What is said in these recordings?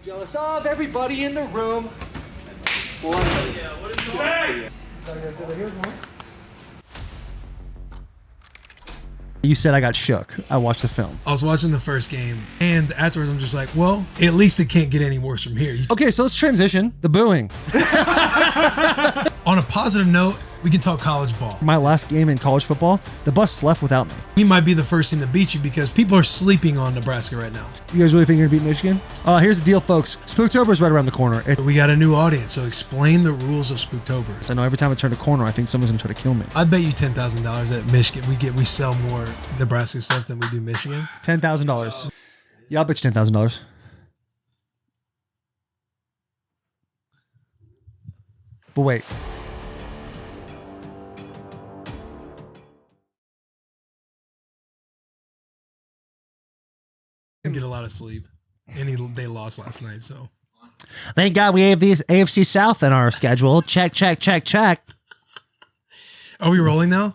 Jealous of everybody in the room. Boy, yeah, what is going on? You said I got shook. I watched the film. I was watching the first game, and afterwards I'm just like, well, at least it can't get any worse from here. Okay, so let's transition. The booing. On a positive note, we can talk college ball. My last game in college football, the bus left without me. He might be the first team to beat you because people are sleeping on Nebraska right now. You guys really think you're going to beat Michigan? Here's the deal, folks. Spooktober is right around the corner. We got a new audience, so explain the rules of Spooktober. I know every time I turn a corner, I think someone's going to try to kill me. I bet you $10,000 at Michigan. We sell more Nebraska stuff than we do Michigan. $10,000. Yeah, I'll bet you $10,000. But wait. Didn't get a lot of sleep, and they lost last night. So, thank God we have these AFC South in our schedule. Check. Are we rolling now?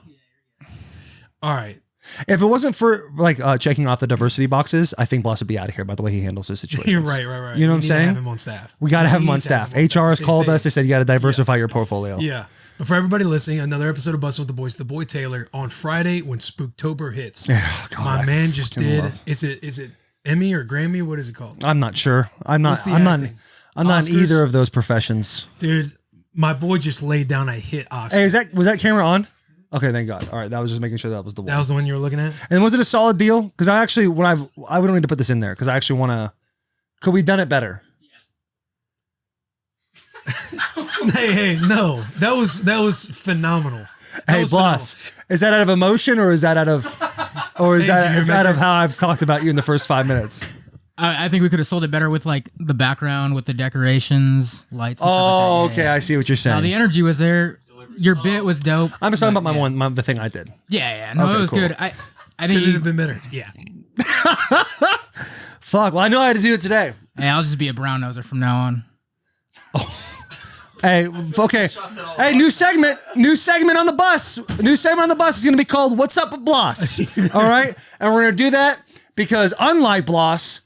All right. If it wasn't for checking off the diversity boxes, I think Blas would be out of here by the way he handles his situation. You're right. You know what I'm saying? Have him on staff. We got to have him on staff. HR has called us. They said you got to diversify your portfolio. Yeah. But for everybody listening, another episode of Bussin with the Boys, the boy Taylor on Friday when Spooktober hits. Oh, God, my man just did. Is it Emmy or Grammy? What is it called? I'm not sure. I'm not in either of those professions. Dude, my boy just laid down a hit Oscar. Hey, was that camera on? Okay, thank God. All right, that was just making sure that was the one. That was the one you were looking at? And was it a solid deal? Because I don't need to put this in there because I actually want to. Could we done it better? Hey, no. That was phenomenal. Hey, Blas, is that out of emotion or is that out of how I've talked about you in the first 5 minutes? I think we could have sold it better with like the background, with the decorations, lights. And stuff like that. Okay, I see what you're saying. Now, the energy was there. Your bit was dope. I'm just talking about the thing I did. Yeah. No, it was cool. Good. I think could have been better. Yeah. Fuck. Well, I know I had to do it today. Hey, I'll just be a brown noser from now on. Oh. Hey, okay. Hey, new segment on the bus. New segment on the bus is going to be called "What's Up with Blas?" All right, and we're going to do that because unlike Blas,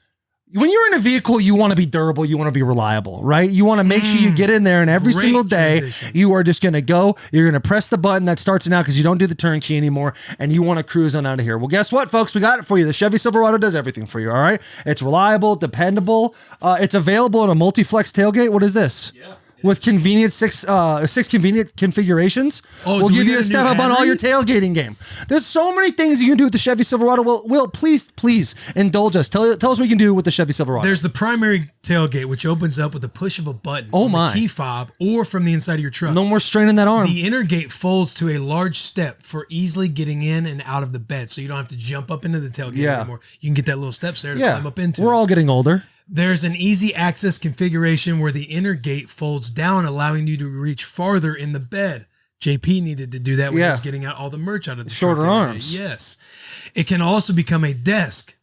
when you're in a vehicle, you want to be durable, you want to be reliable, right? You want to make sure you get in there, and every single day you are just going to go. You're going to press the button that starts it now because you don't do the turn key anymore, and you want to cruise on out of here. Well, guess what, folks? We got it for you. The Chevy Silverado does everything for you. All right, it's reliable, dependable. It's available in a multi-flex tailgate. What is this? Yeah. With convenient six convenient configurations, we'll give you a step up on all your tailgating game. There's so many things you can do with the Chevy Silverado. Will please indulge us. Tell us what you can do with the Chevy Silverado. There's the primary tailgate, which opens up with the push of a button. Oh my! The key fob or from the inside of your truck. No more straining that arm. The inner gate folds to a large step for easily getting in and out of the bed, so you don't have to jump up into the tailgate anymore. You can get that little steps there to climb up into. We're all getting older. There's an easy access configuration where the inner gate folds down, allowing you to reach farther in the bed. JP needed to do that when he was getting out all the merch out of the shorter arms. Yes. It can also become a desk.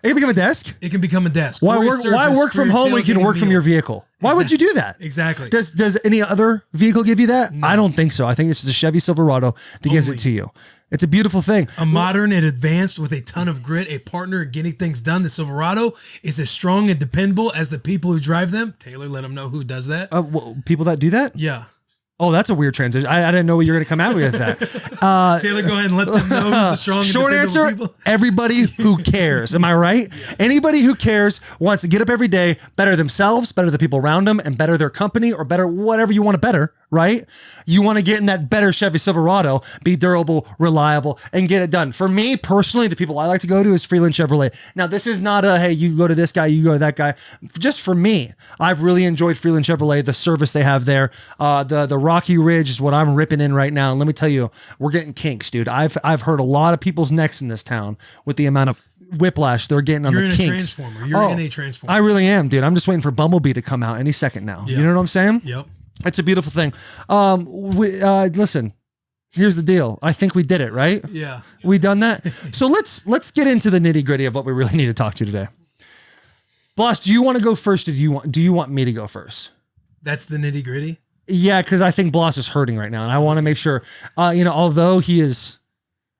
It can become a desk? It can become a desk. Why work from home when you can work from your vehicle? Why would you do that? Exactly. Does any other vehicle give you that? No. I don't think so. I think this is a Chevy Silverado that gives it to you. It's a beautiful thing. A modern and advanced with a ton of grit, a partner getting things done. The Silverado is as strong and dependable as the people who drive them. Taylor, let them know who does that. People that do that? Yeah. Oh, that's a weird transition. I didn't know you were going to come out with that. Taylor, go ahead and let them know who's the strong and short answer, people. Everybody who cares. Am I right? Yeah. Anybody who cares wants to get up every day, better themselves, better the people around them, and better their company or better whatever you want to better, right? You want to get in that better Chevy Silverado, be durable, reliable, and get it done. For me, personally, the people I like to go to is Freeland Chevrolet. Now, this is not a, hey, you go to this guy, you go to that guy. Just for me, I've really enjoyed Freeland Chevrolet, the service they have there. The Rocky Ridge is what I'm ripping in right now. And let me tell you, we're getting kinks, dude. I've heard a lot of people's necks in this town with the amount of whiplash they're getting on the kinks. You're in a transformer. I really am, dude. I'm just waiting for Bumblebee to come out any second now. Yep. You know what I'm saying? Yep. It's a beautiful thing. Listen, here's the deal. I think we did it, right? Yeah. We done that. So let's get into the nitty gritty of what we really need to talk to today. Blas, do you want to go first? Or do you want me to go first? That's the nitty gritty. Yeah, because I think Blas is hurting right now, and I want to make sure. Although he is,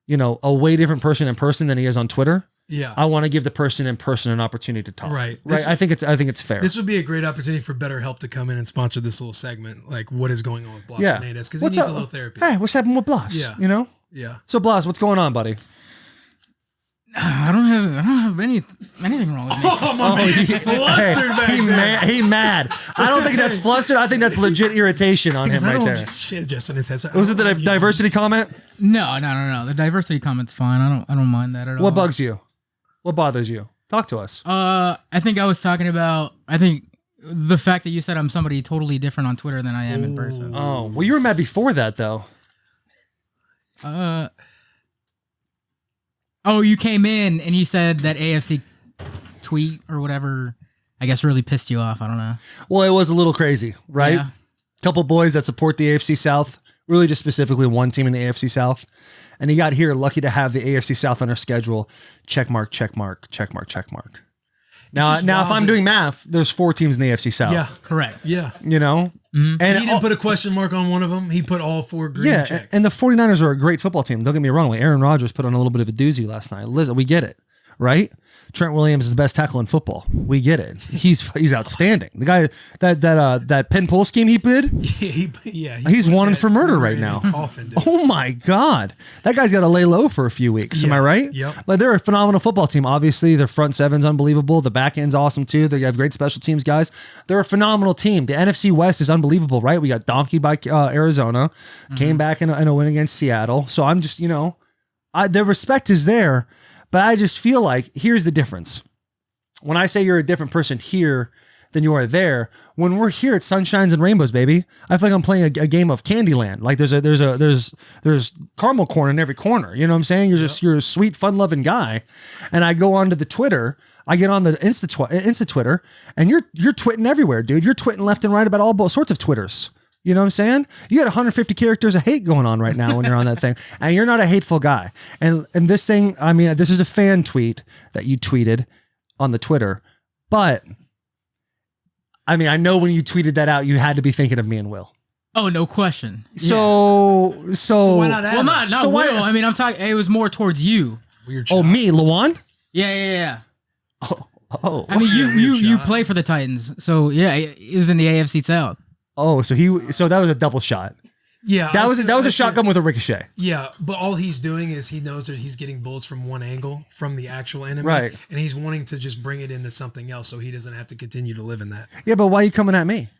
a way different person in person than he is on Twitter. Yeah. I want to give the person in person an opportunity to talk. Right. Right. I think it's fair. This would be a great opportunity for BetterHelp to come in and sponsor this little segment, like what is going on with Blas Hernandez, because he needs a little therapy. Hey, what's happening with Blas? Yeah. You know? Yeah. So Blas, what's going on, buddy? I don't have anything wrong with me. Oh, my man, he's flustered back there. He mad. I don't think that's flustered. I think that's legit irritation on him right there. Shit, just in his head. Was it the diversity comment? No. The diversity comment's fine. I don't mind that at all. What bugs you? What bothers you? Talk to us. I think I was talking about. I think the fact that you said I'm somebody totally different on Twitter than I am in person. Oh, well, you were mad before that, though. Oh, you came in and you said that AFC tweet or whatever, I guess, really pissed you off. I don't know. Well, it was a little crazy, right? Yeah. Couple boys that support the AFC South, really just specifically one team in the AFC South. And he got here lucky to have the AFC South on our schedule. Check mark, check mark, check mark, check mark. Now, if I'm doing math, there's 4 teams in the AFC South. Yeah. Correct. Yeah. You know? And he didn't put a question mark on one of them. He put all 4 green checks. And the 49ers are a great football team. Don't get me wrong. Like Aaron Rodgers put on a little bit of a doozy last night. Listen, we get it, right? Trent Williams is the best tackle in football. We get it. He's outstanding. The guy that pin pull scheme he did. He's wanted for murder right now. Coffin, oh my God, that guy's got to lay low for a few weeks. Am I right? Yep. Like they're a phenomenal football team. Obviously, their front seven's unbelievable. The back end's awesome too. They have great special teams guys. They're a phenomenal team. The NFC West is unbelievable, right? We got donkeyed by Arizona, came back in a win against Seattle. So I'm just the respect is there. But I just feel like here's the difference. When I say you're a different person here than you are there, when we're here, it's sunshines and rainbows, baby. I feel like I'm playing a game of Candyland. Like there's caramel corn in every corner. You know what I'm saying? You're a sweet, fun-loving guy. And I go onto the Twitter. I get on the Insta Twitter, and you're twitting everywhere, dude. You're twitting left and right about all sorts of Twitters. You know what I'm saying? You got 150 characters of hate going on right now when you're on that thing. And you're not a hateful guy. And this thing, I mean, this is a fan tweet that you tweeted on the Twitter. But, I mean, I know when you tweeted that out, you had to be thinking of me and Will. Oh, no question. So why not Well, not so Will. I mean, I'm talking, it was more towards you. Weird shot. Oh, me, Lawan? Yeah. Oh. I mean, you play for the Titans. So, yeah, it was in the AFC South. Oh, so that was a double shot. Yeah, that was a shotgun with a ricochet. Yeah, but all he's doing is he knows that he's getting bullets from one angle from the actual enemy, right? And he's wanting to just bring it into something else so he doesn't have to continue to live in that. Yeah, but why are you coming at me?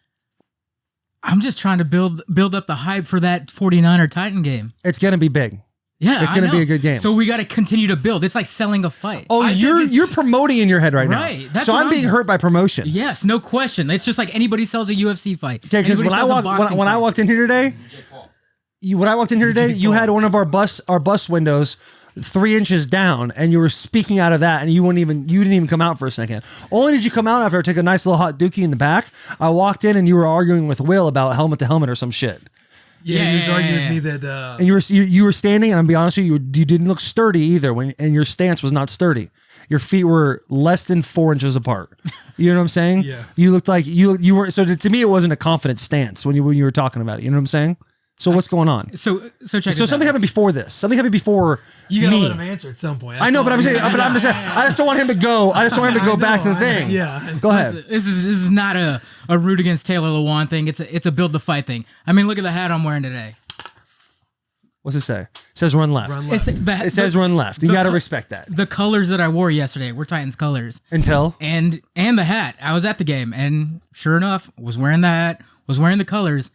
I'm just trying to build up the hype for that 49er Titan game. It's gonna be big. Yeah, it's going to be a good game. So we got to continue to build. It's like selling a fight. Oh, you're promoting in your head right now. Right. So I'm being hurt by promotion. Yes, no question. It's just like anybody sells a UFC fight. Okay, because when I walked in here today, you had one of our bus windows 3 inches down, and you were speaking out of that, and you didn't even come out for a second. Only did you come out after I took a nice little hot dookie in the back. I walked in, and you were arguing with Will about helmet to helmet or some shit. Yeah, he was arguing with me that. And you were standing, and I'm be honest with you, you didn't look sturdy either. And your stance was not sturdy. Your feet were less than 4 inches apart. You know what I'm saying? Yeah. You looked like you weren't. So to me, it wasn't a confident stance when you were talking about it. You know what I'm saying? So what's going on? So check. So something happened before this. Something happened before. You gotta me. let him answer at some point. I know, but I'm saying. I just don't want him to go. I just want him to go back to the thing. Yeah. Go ahead. This is not a root against Taylor Lewan thing. It's a build the fight thing. I mean, look at the hat I'm wearing today. What's it say? It says run left. It says run left. You got to respect that. The colors that I wore yesterday were Titans colors. Until? And the hat. I was at the game, and sure enough, was wearing the hat, was wearing the colors.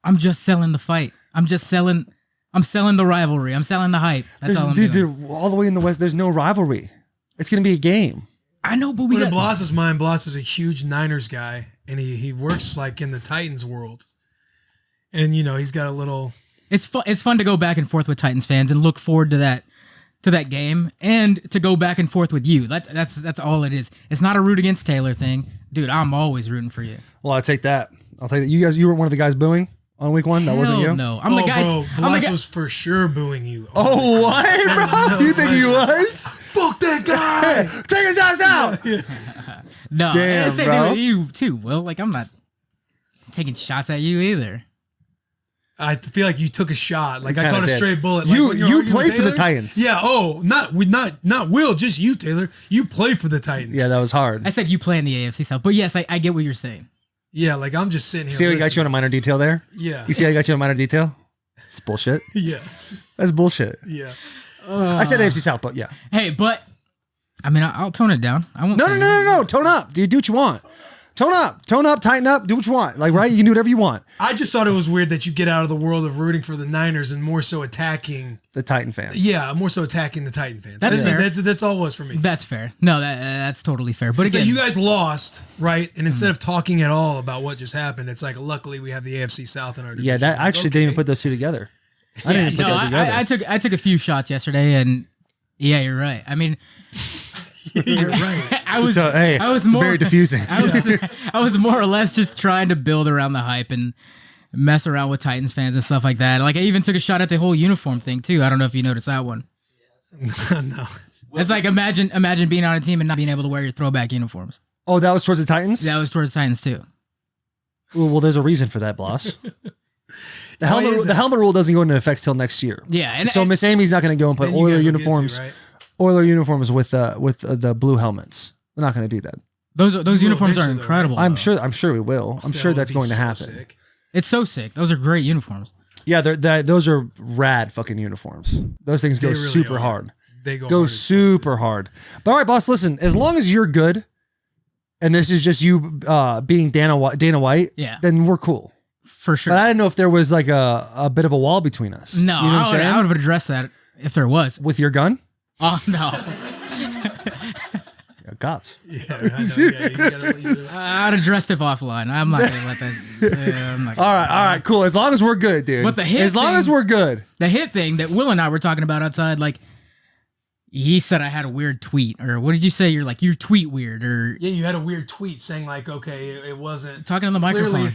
I'm just selling the fight. I'm selling the rivalry. I'm selling the hype. That's all I'm doing. All the way in the West, there's no rivalry. It's going to be a game. I know, but in Blas's mind, Blas is a huge Niners guy, and he works like in the Titans world. And, he's got a little... It's fun to go back and forth with Titans fans and look forward to that game and to go back and forth with you. That's all it is. It's not a root against Taylor thing. Dude, I'm always rooting for you. Well, I'll take that. You were one of the guys booing on week 1? That wasn't you? No, I'm the guy. Bro, Blas was for sure booing you. Oh, what, bro? You think he was? Fuck that guy! Take his ass out! No, damn, same bro. thing with you too, Will. Like, I'm not taking shots at you either. I feel like you took a shot. Like I kinda caught a did. straight bullet. You- Like when you're you arguing play with for the Taylor. Titans. Yeah. Oh, not Will, just you, Taylor. You play for the Titans. Yeah, that was hard. I said you play in the AFC South, but yes, I get what you're saying. Yeah, like I'm just sitting here. See how he got you on listening. a minor detail there? Yeah. You see how he got you on a minor detail? It's bullshit. Yeah. That's bullshit. Yeah. I said AFC South, but yeah. Hey, but I mean, I'll tone it down. I won't. No. Tone up, dude. Do what you want. Tone up, tighten up, do what you want. Like, right? You can do whatever you want. I just thought it was weird that you get out of the world of rooting for the Niners and more so attacking The Titan fans. Yeah, more so attacking the Titan fans. That's fair. That's all it was for me. That's fair. No, that's totally fair. But So again, you guys lost, right? And instead of talking at all about what just happened, it's like, luckily we have the AFC South in our division. Yeah, that I actually didn't even Okay. put those two together. I didn't even put that together. I took a few shots yesterday, and yeah, you're right. I mean, You're right. I was it's more very diffusing. I was more or less just trying to build around the hype and mess around with Titans fans and stuff like that. Like I even took a shot at the whole uniform thing too. I don't know if you noticed that one. No. It's like imagine being on a team and not being able to wear your throwback uniforms. Oh, that was towards the Titans? That was towards the Titans too. Well, there's a reason for that, Blas. The Why is it? helmet rule doesn't go into effect till next year. Yeah, and So Miss Amy's not going to go and put Then you Oiler guys will get uniforms, to, right? Oiler uniforms with the blue helmets. They're not going to do that. those will uniforms are eventually, though, incredible. I'm though. sure we will. I'm That sure would that's be going to so happen. sick. It's so sick. Those are great uniforms. Yeah, those are rad fucking uniforms. Those things go They really super are. hard. They go Go hard as fuck. super hard. But all right, boss, listen, as long as you're good and this is just you being Dana White, Yeah. then we're cool. For sure. But I didn't know if there was like a bit of a wall between us. No, you know what I'm saying? I would have addressed that if there was. With your gun? Oh no, Yeah, cops. Yeah, I know. Yeah, you gotta leave it. I'd addressed it offline. I'm not gonna let that. I'm not gonna- All right, cool. As long as we're good, dude. But the hit as long thing- as we're good. The hit thing that Will and I were talking about outside, like he said I had a weird tweet, or what did you say? You're like you tweet weird, or Yeah, you had a weird tweet saying like, okay, it wasn't talking on the microphone.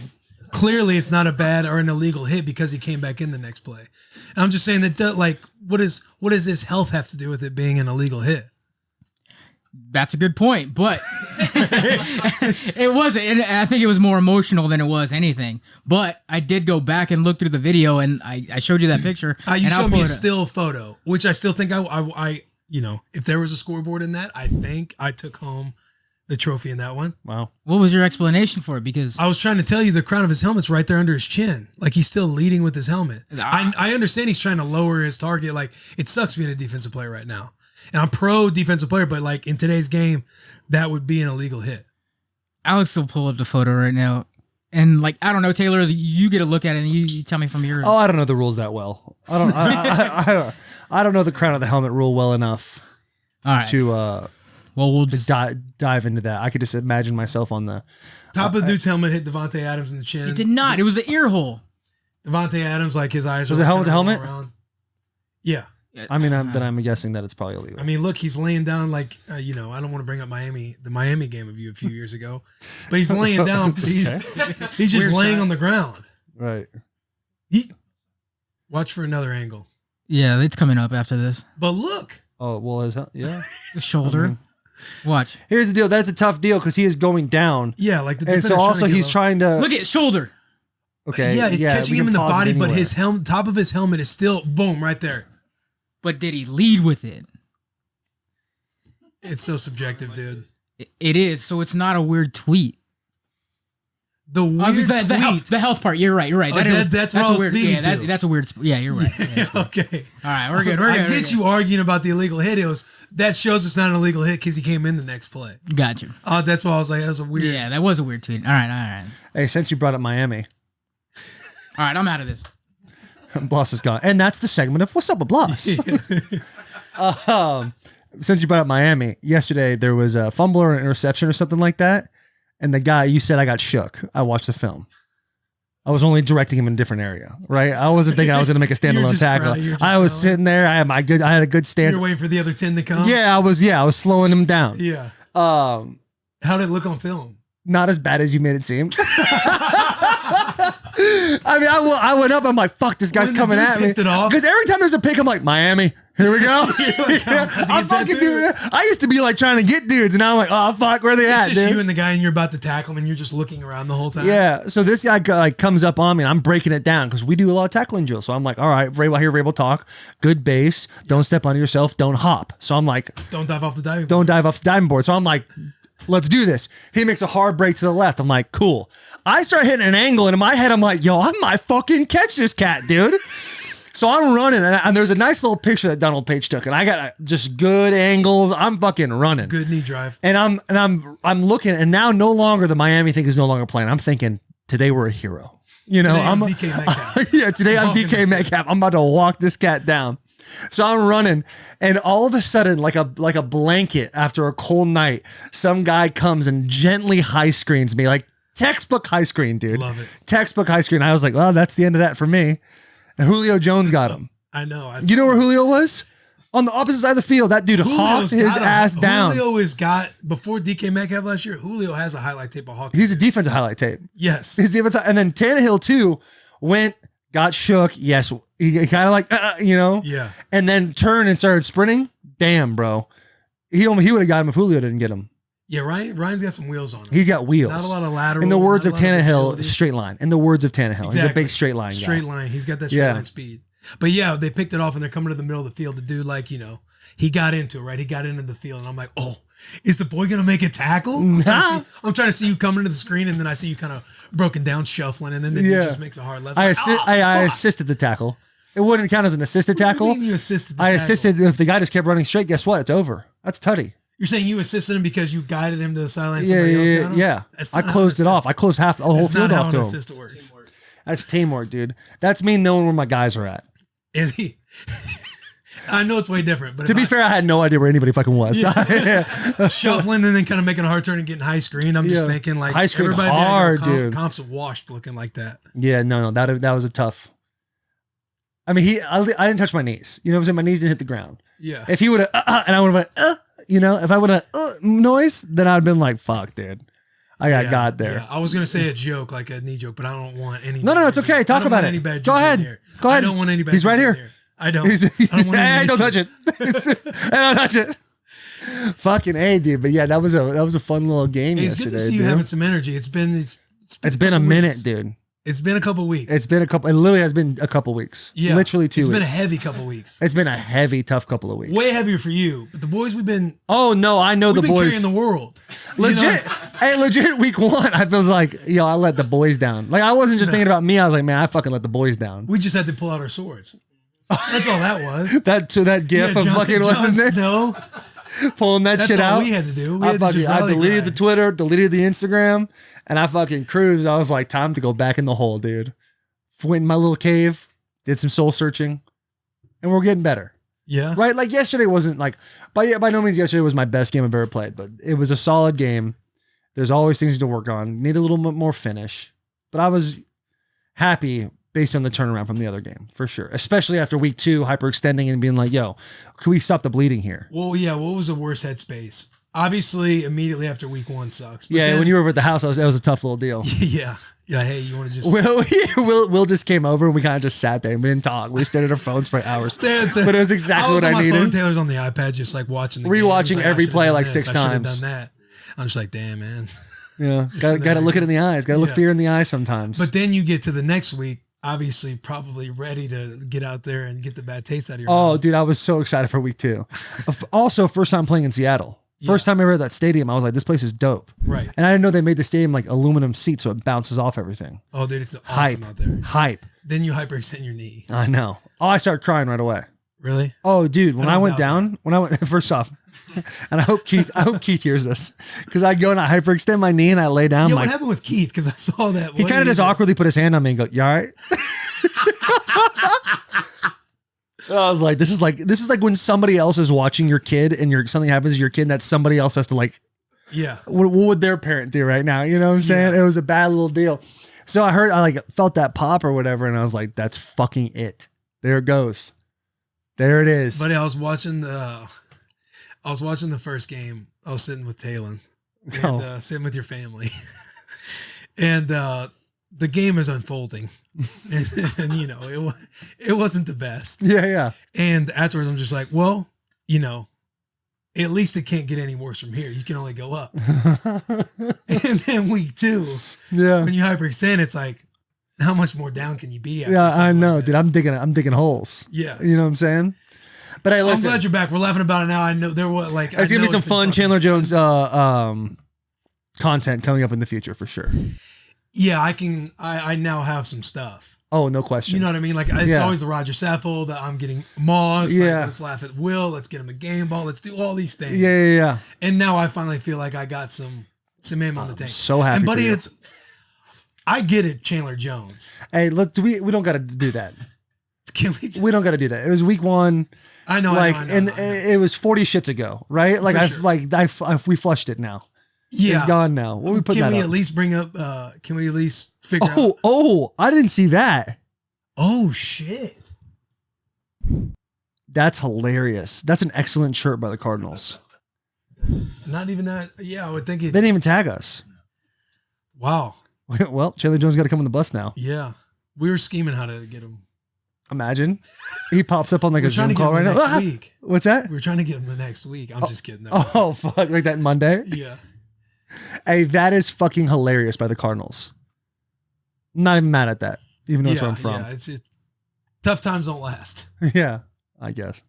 Clearly, it's not a bad or an illegal hit because he came back in the next play. And I'm just saying that, like, what does his health have to do with it being an illegal hit? That's a good point, but it wasn't. And I think it was more emotional than it was anything. But I did go back and look through the video, and I showed you that picture. You and I'll showed me pull a it up. still photo, which I still think I if there was a scoreboard in that, I think I took home the trophy in that one. Wow. What was your explanation for it? Because I was trying to tell you the crown of his helmet's right there under his chin. Like he's still leading with his helmet. I understand he's trying to lower his target. Like it sucks being a defensive player right now. And I'm pro defensive player, but like in today's game, that would be an illegal hit. Alex will pull up the photo right now. And like, I don't know, Taylor, you get a look at it and you tell me from your. Oh, I don't know the rules that well. I don't know the crown of the helmet rule well enough All right. to well, we'll just. dive into that. I could just imagine myself on the Top of the dude's helmet hit Devontae Adams in the chin. It did not. It was the ear hole. Devontae Adams, like his eyes Was are it helmet to kinda helmet? roll around. Yeah. I mean, I'm guessing that it's probably illegal. I mean, look, he's laying down like, I don't want to bring up the Miami game of you a few years ago, but he's laying down. He's just Weird laying shot. on the ground. Right. Watch for another angle. Yeah, it's coming up after this. But look, Oh, well, yeah. The shoulder. Watch. Here's the deal. That's a tough deal because he is going down. yeah, like the And so defender's also trying to he's get trying to. Look at shoulder. Okay. Yeah, it's catching we him can in the pause it body, but anywhere. his top of his helmet is still boom right there. But did he lead with it? It's so subjective, dude. It is. So it's not a weird tweet. The weird tweet. The health part. You're right. You're right. Oh, that's what I a was weird, speaking yeah, to. that's a weird. Yeah, you're right. Yeah, that's weird. Okay. All right, we're good. We're I good. get you arguing about the illegal hit. That shows it's not an illegal hit because he came in the next play. Got you. That's why I was like, that was a weird. Yeah, that was a weird tweet. All right. Hey, since you brought up Miami, All right, I'm out of this. Blas is gone, and that's the segment of What's Up with Blas. Since you brought up Miami, yesterday there was a fumble or an interception or something like that, and the guy you said I got shook. I watched the film. I was only directing him in a different area, right? I wasn't thinking I was going to make a standalone just tackle. proud. You're just I was proud. sitting there. I had a good stance. You're waiting for the other 10 to come? Yeah, I was slowing him down. Yeah. Um, How'd it look on film? not as bad as you made it seem. I mean, I went up. I'm like, fuck, this guy's coming at me. Because every time there's a pick, I'm like, Miami. Here we go. I'm fucking doing. I used to be like trying to get dudes, and now I'm like, oh fuck, where are they at? It's just you and the guy, and you're about to tackle him, and you're just looking around the whole time. Yeah. So this guy like comes up on me, and I'm breaking it down because we do a lot of tackling drills. So I'm like, all right, I hear Rabel talk. Good base. Don't step on yourself. Don't hop. So I'm like, don't dive off the diving. Don't dive off the diving board. So I'm like, let's do this. He makes a hard break to the left. I'm like, cool. I start hitting an angle, and in my head, I'm like, yo, I might fucking catch this cat, dude. So I'm running, and there's a nice little picture that Donald Page took, and I got just good angles. I'm fucking running. Good knee drive. And I'm looking, and now no longer the Miami thing is no longer playing. I'm thinking today we're a hero. You know, I'm DK Metcalf. Yeah, today I'm DK Metcalf. I'm about to walk this cat down. So I'm running, and all of a sudden, like a blanket after a cold night, some guy comes and gently high screens me, like textbook high screen, dude. Love it. Textbook high screen. I was like, well, that's the end of that for me. And Julio Jones got him. I know. You know where Julio was? On the opposite side of the field. That dude hawked his ass down. Julio has got, before DK Metcalf last year, Julio has a highlight tape of hawking. He's a defensive highlight tape. Yes. He's defensive. And then Tannehill, too, got shook. Yes. He kind of like, you know? Yeah. And then turned and started sprinting. Damn, bro. He would have got him if Julio didn't get him. Yeah, Ryan's got some wheels on him. He's got wheels. Not a lot of lateral. In the words of Tannehill, straight line. In the words of Tannehill. Exactly. He's a big straight line guy. Straight line. He's got that straight line speed. But yeah, they picked it off and they're coming to the middle of the field. The dude, like, you know, he got into it, right? He got into the field. And I'm like, oh, is the boy going to make a tackle? I'm trying to see you coming into the screen, and then I see you kind of broken down, shuffling, and then the dude just makes a hard left. I assisted the tackle. It wouldn't count as an assisted tackle. What do you mean you assisted the I tackle? assisted. If the guy just kept running straight, guess what? It's over. That's tutty. You're saying you assisted him because you guided him to the sideline? Yeah. I closed it off. I closed half the whole field off to him. Assist works. That's teamwork, dude. That's me knowing where my guys are at. Is he? I know it's way different, but to be fair, I had no idea where anybody fucking was. Shuffling and then kind of making a hard turn and getting high screen. I'm just thinking like high screen hard, dude. Comps washed looking like that. Yeah, no, that was a tough. I mean, I didn't touch my knees. You know what I'm saying? My knees didn't hit the ground. Yeah. If he would have, and I would have went, you know, if I would have noise, then I'd been like, fuck, dude. I got there. Yeah. I was gonna say a joke, like a knee joke, but I don't want any. No, it's okay. Talk about it. Go ahead. Go ahead. I don't want any bad. He's right here. I don't. I don't want any. Hey, don't touch it. Don't touch it. Fucking A, dude. But yeah, that was a fun little game yesterday. It's good to see you having some energy. It's been a minute, dude. It's been a couple weeks. It literally has been a couple weeks. Yeah. Literally 2 weeks. It's been a heavy couple weeks. It's been a heavy, tough couple of weeks. Way heavier for you. But the boys, we've been. Oh, no, I know the boys. Carrying the world. Legit. You know? Hey, legit week one, I was like, yo, I let the boys down. Like, I wasn't just thinking about me. I was like, man, I fucking let the boys down. We just had to pull out our swords. That's all that was. that gif of fucking, what's his name? No. Pulling that shit out. That's all we had to do. I deleted the Twitter, deleted the Instagram, and I fucking cruised. I was like, time to go back in the hole, dude. Went in my little cave, did some soul searching, and we're getting better. Yeah. Right? Like yesterday wasn't like, by no means yesterday was my best game I've ever played, but it was a solid game. There's always things to work on. Need a little bit more finish. But I was happy based on the turnaround from the other game, for sure. Especially after week 2, hyperextending and being like, yo, can we stop the bleeding here? Well, yeah, what was the worst headspace? Obviously, immediately after week 1 sucks. But when you were over at the house, that was a tough little deal. Yeah. Yeah, hey, you want to just... Will just came over and we kind of just sat there and we didn't talk. We stared at our phones for hours. But it was exactly what I needed. Phone, Taylor's on the iPad just like watching the rewatching game. every play like 6 times. I should have done that. I'm just like, damn, man. Yeah, got to look it in the eyes. Got to look fear in the eyes sometimes. But then you get to the next week, obviously probably ready to get out there and get the bad taste out of your mouth. Oh, dude, I was so excited for week 2. Also, first time playing in Seattle. First time ever at that stadium, I was like, this place is dope. Right. And I didn't know they made the stadium like aluminum seats so it bounces off everything. Oh, dude, it's awesome out there. Hype. Then you hyperextend your knee. I know. Oh, I started crying right away. Really? Oh, dude, when I went down, first off, and I hope Keith hears this, because I go and I hyperextend my knee and I lay down. Yeah, what happened with Keith? Because I saw that. He kind of just awkwardly put his hand on me and go, you all right? I was like, this is like when somebody else is watching your kid and something happens to your kid and that somebody else has to like, what would their parent do right now? You know what I'm saying? It was a bad little deal. So I felt that pop or whatever. And I was like, that's fucking it. There it goes. There it is. Buddy, I was watching the first game. I was sitting with Talon and sitting with your family. And the game is unfolding, and you know it wasn't the best. Yeah. And afterwards, I'm just like, well, you know, at least it can't get any worse from here. You can only go up. And then week 2, when you hyperextend, it's like, how much more down can you be? Yeah, I know, like dude. I'm digging holes. Yeah, you know what I'm saying. But hey, listen, I'm glad you're back. We're laughing about it now. I know there was like there's gonna be some fun Chandler Jones content coming up in the future for sure. Yeah, I now have some stuff. Oh, no question. You know what I mean? Like it's always the Roger Saffold that I'm getting Moss. Yeah. Like, let's laugh at Will. Let's get him a game ball. Let's do all these things. Yeah. And now I finally feel like I got some aim on the tank. So happy. And buddy, for you. I get it, Chandler Jones. Hey, look, we don't got to do that. Can we? We don't got to do that. It was week 1. I know. Like, I know. it was 40 shits ago, right? Like we flushed it now. Yeah, it's gone now. What we put that? Can we up? at least bring up? Can we at least figure out? Oh! I didn't see that. Oh shit! That's hilarious. That's an excellent shirt by the Cardinals. Not even that. Yeah, I would think it. They didn't even tag us. Wow. Well, Chandler Jones got to come on the bus now. Yeah, we were scheming how to get him. Imagine he pops up on like a Zoom call right now. Week. What's that? We were trying to get him the next week. I'm just kidding. Oh fuck! Like that Monday. Yeah. Hey, that is fucking hilarious by the Cardinals. I'm not even mad at that, even though it's where I'm from. Yeah, it's tough times don't last. Yeah, I guess.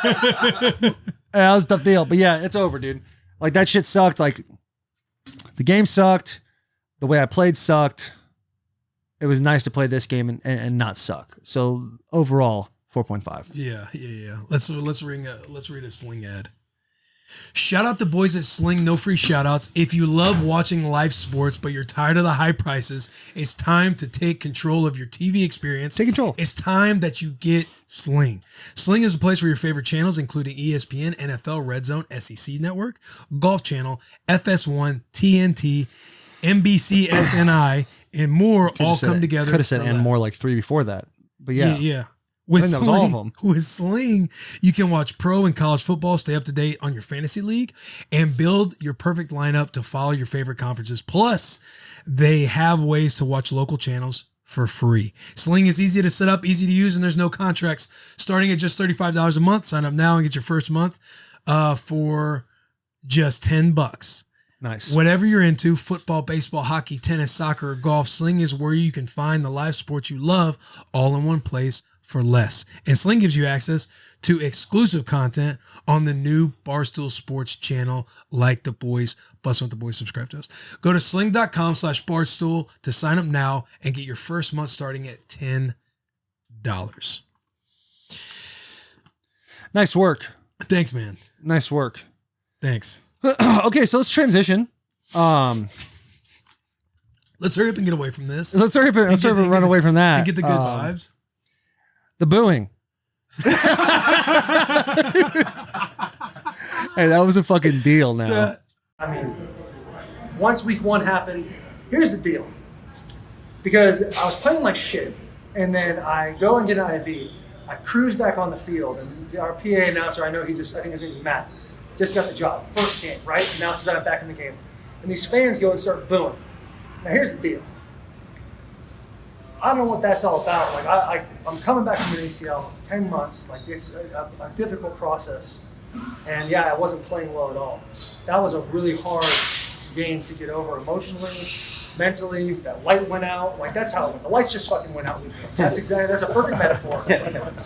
That was a tough deal, but yeah, it's over, dude. Like that shit sucked. Like the game sucked. The way I played sucked. It was nice to play this game and not suck. So overall, 4.5. Yeah. Let's read a Sling ad. Shout out the boys at Sling. No free shout outs. If you love watching live sports, but you're tired of the high prices, it's time to take control of your TV experience. Take control. It's time that you get Sling. Sling is a place where your favorite channels, including ESPN, NFL, Red Zone, SEC Network, Golf Channel, FS1, TNT, NBC, SNI, and more all come together. Could have said and more like 3 before that. But yeah. Yeah. With that was all of them. With Sling, you can watch pro and college football, stay up to date on your fantasy league, and build your perfect lineup to follow your favorite conferences. Plus, they have ways to watch local channels for free. Sling is easy to set up, easy to use, and there's no contracts. Starting at just $35 a month. Sign up now and get your first month for just $10. Nice. Whatever you're into, football, baseball, hockey, tennis, soccer, or golf, Sling is where you can find the live sports you love all in one place for less. And Sling gives you access to exclusive content on the new Barstool Sports channel, like the boys. Bussin with the boys, subscribe to us. Go to sling.com/Barstool to sign up now and get your first month starting at $10. Nice work. Thanks, man. Nice work. Thanks. Okay, so let's transition. Let's hurry up and get away from this. Let's hurry up and run away from that. And get the good vibes. The booing. Hey, that was a fucking deal now. I mean, once week 1 happened, here's the deal. Because I was playing like shit, and then I go and get an IV. I cruise back on the field, and our PA announcer, I think his name is Matt, just got the job. First game, right? Announces that I'm back in the game. And these fans go and start booing. Now here's the deal. I don't know what that's all about. Like I'm coming back from an ACL, 10 months. Like it's a difficult process. And yeah, I wasn't playing well at all. That was a really hard game to get over emotionally, mentally. That light went out. Like that's how it went. The lights just fucking went out with me. That's a perfect metaphor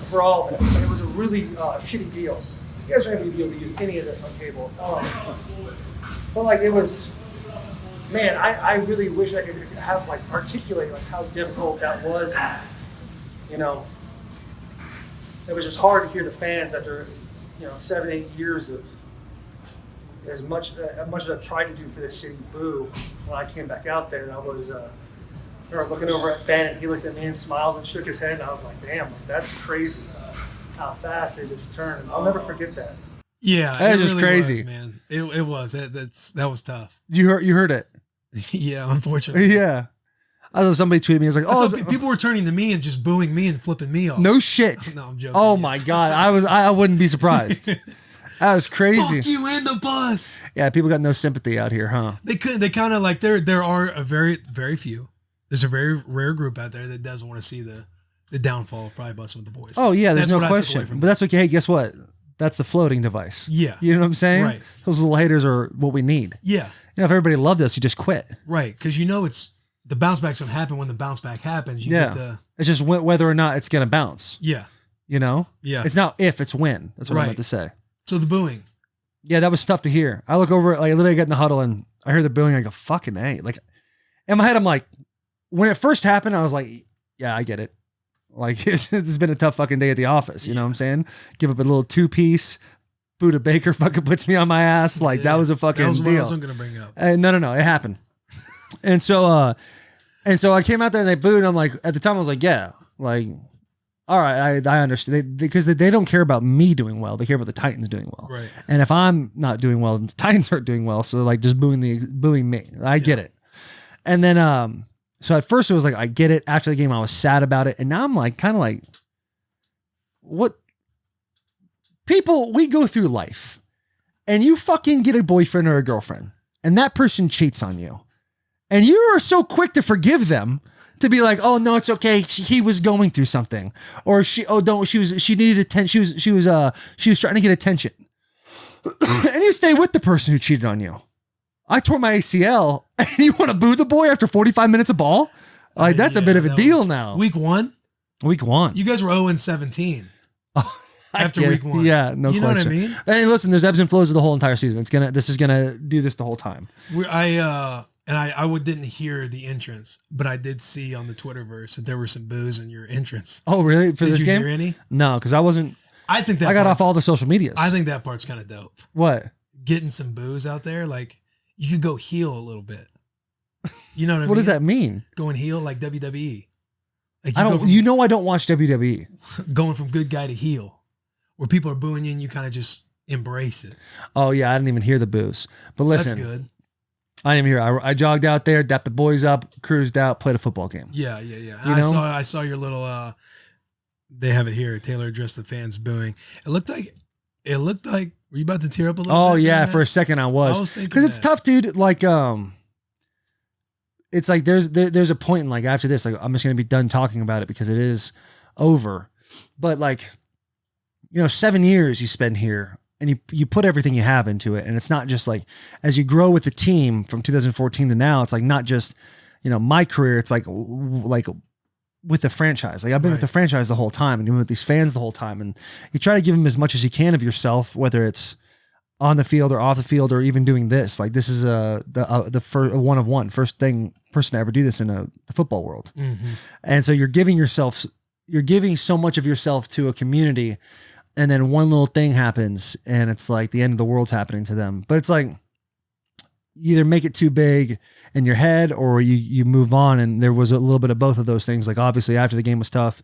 for all of this. It was a really shitty deal. You guys are going to be able to use any of this on cable. But like it was, man, I really wish I could have like articulate like how difficult that was. You know, it was just hard to hear the fans after 7-8 years of as much as I've tried to do for this city boo. When I came back out there, I was looking over at Ben, and he looked at me and smiled and shook his head, and I was like, damn, like, that's crazy how fast they just turned. I'll never forget that. Yeah, that was just really crazy, man. It was. That was tough. You heard it. Yeah, unfortunately. Yeah. I saw somebody tweeted me. I was like, people were turning to me and just booing me and flipping me off. No shit. No, I'm joking. Oh my God. I wouldn't be surprised. That was crazy. Fuck you in the bus. Yeah, people got no sympathy out here, huh? They kind of like there are a very few. There's a very rare group out there that doesn't want to see the downfall of probably Bussin' with the boys. Oh yeah, there's That's no question. But that's okay. Hey, guess what? That's the floating device. Yeah. You know what I'm saying? Right. Those little haters are what we need. Yeah. You know, if everybody loved us, you just quit. Right. Because you know it's the bounce back's gonna happen when the bounce back happens. You get the, it's just whether or not it's gonna bounce. yeah. You know? Yeah. It's not if, it's when. That's what I meant to say. So the booing. Yeah, that was tough to hear. I look over, like, literally get in the huddle and I hear the booing. I go, fucking A. Like, in my head, I'm like, when it first happened, I was like, yeah, I get it. Like, it's been a tough fucking day at the office. You know what I'm saying? Give up a little 2-piece. Buddha Baker fucking puts me on my ass. Like, that was a fucking That was what deal. I wasn't gonna bring up. No. It happened. And so I came out there and they booed. And I'm like, at the time, I was like, yeah. Like, all right, I understand. Because they don't care about me doing well. They care about the Titans doing well. Right. And if I'm not doing well, the Titans aren't doing well. So, like, just booing me. I get it. And then, so at first it was like, I get it. After the game, I was sad about it. And now I'm like, kind of like, what? People, we go through life and you fucking get a boyfriend or a girlfriend and that person cheats on you. And you are so quick to forgive them to be like, oh no, it's okay. He was going through something, or she needed attention. She was trying to get attention, and you stay with the person who cheated on you. I tore my ACL, and you want to boo the boy after 45 minutes of ball? Like, that's a bit of a deal now. Week one. You guys were 0-17 after week one. Yeah, no question. You know what I mean? And listen, there's ebbs and flows of the whole entire season. This is gonna do this the whole time. I didn't hear the entrance, but I did see on the Twitterverse that there were some boos in your entrance. Oh, really? For did this you game? Hear any? No, because I wasn't. I think that I got off all the social medias. I think that part's kind of dope. What? Getting some boos out there, like you could go heel a little bit. You know what I mean? What does that mean? Going heel like WWE. Like I don't watch WWE. Going from good guy to heel, where people are booing you and you kind of just embrace it. Oh yeah, I didn't even hear the boos. But listen, that's good. I didn't even hear. I jogged out there, dapped the boys up, cruised out, played a football game. Yeah. I saw your little. They have it here. Taylor addressed the fans booing. It looked like. Were you about to tear up a little? Oh bit? yeah, for a second I was. Because it's tough, dude. Like it's like there's a point in, like, after this, like, I'm just gonna be done talking about it because it is over. But like, 7 years you spend here. And you put everything you have into it. And it's not just like, as you grow with the team from 2014 to now, it's like not just, my career. It's like with the franchise. Like, I've been with the franchise the whole time and been with these fans the whole time. And you try to give them as much as you can of yourself, whether it's on the field or off the field or even doing this. Like, this is the first one of one, first person to ever do this in the football world. Mm-hmm. And so you're giving so much of yourself to a community. And then one little thing happens and it's like the end of the world's happening to them. But it's like, you either make it too big in your head or you move on. And there was a little bit of both of those things. Like, obviously after the game was tough,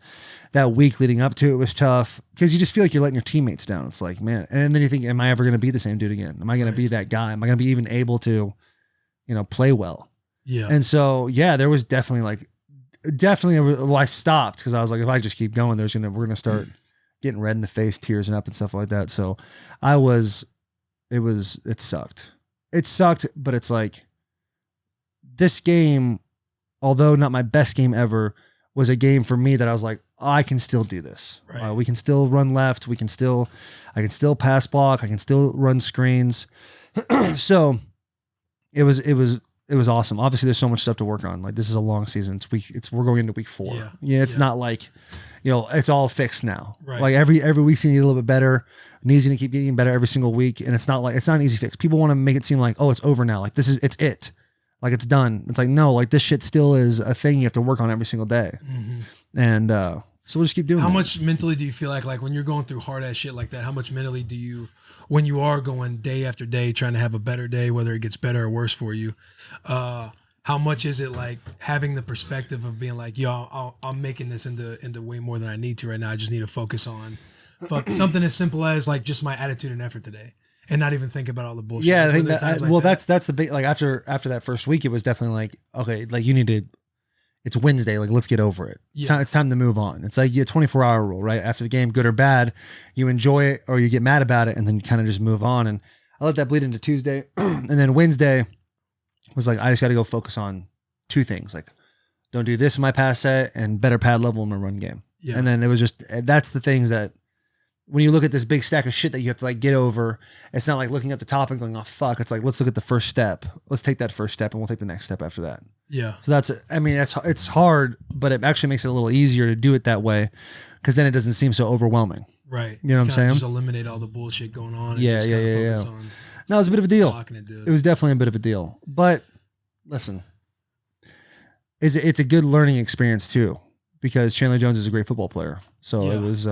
that week leading up to it was tough because you just feel like you're letting your teammates down. It's like, man. And then you think, am I ever going to be the same dude again? Am I going to be that guy? Am I going to be even able to, play well? Yeah. And so, yeah, there was definitely I stopped because I was like, if I just keep going, we're going to start getting red in the face, tears up and stuff like that. So it sucked. It sucked, but it's like, this game, although not my best game ever, was a game for me that I was like, I can still do this. Right. We can still run left. I can still pass block. I can still run screens. So it was awesome. Obviously there's so much stuff to work on. Like, this is a long season. We're going into week 4. Yeah. It's not like, it's all fixed now. Right. Like, every week's gonna get a little bit better. Needs to keep getting better every single week. And it's not an easy fix. People want to make it seem like, oh, it's over now. Like, it's it. Like, it's done. It's like, no, like, this shit still is a thing you have to work on every single day. Mm-hmm. And so we'll just keep doing it. How much mentally do you feel like when you're going through hard ass shit like that, how much mentally do you, when you are going day after day, trying to have a better day, whether it gets better or worse for you, how much is it like having the perspective of being like, yo, I'm making this into way more than I need to right now. I just need to focus on something as simple as like just my attitude and effort today, and not even think about all the bullshit. Yeah, I think that's the big, like, after that first week, it was definitely like, okay, like, you need to It's Wednesday. Like, let's get over it. It's time to move on. It's like a 24-hour rule, right? After the game, good or bad, you enjoy it or you get mad about it, and then you kind of just move on. And I let that bleed into Tuesday. And then Wednesday was like, I just got to go focus on two things. Like, don't do this in my pass set and better pad level in my run game. Yeah. And then it was just, that's the things that when you look at this big stack of shit that you have to like get over, it's not like looking at the top and going, oh, fuck. It's like, let's look at the first step. Let's take that first step and we'll take the next step after that. Yeah. So it's hard, but it actually makes it a little easier to do it that way because then it doesn't seem so overwhelming. Right. You know what I'm saying? Just eliminate all the bullshit going on. And Yeah. No, it was a bit of a deal. It was definitely a bit of a deal. But listen, it's a good learning experience too because Chandler Jones is a great football player. So it was...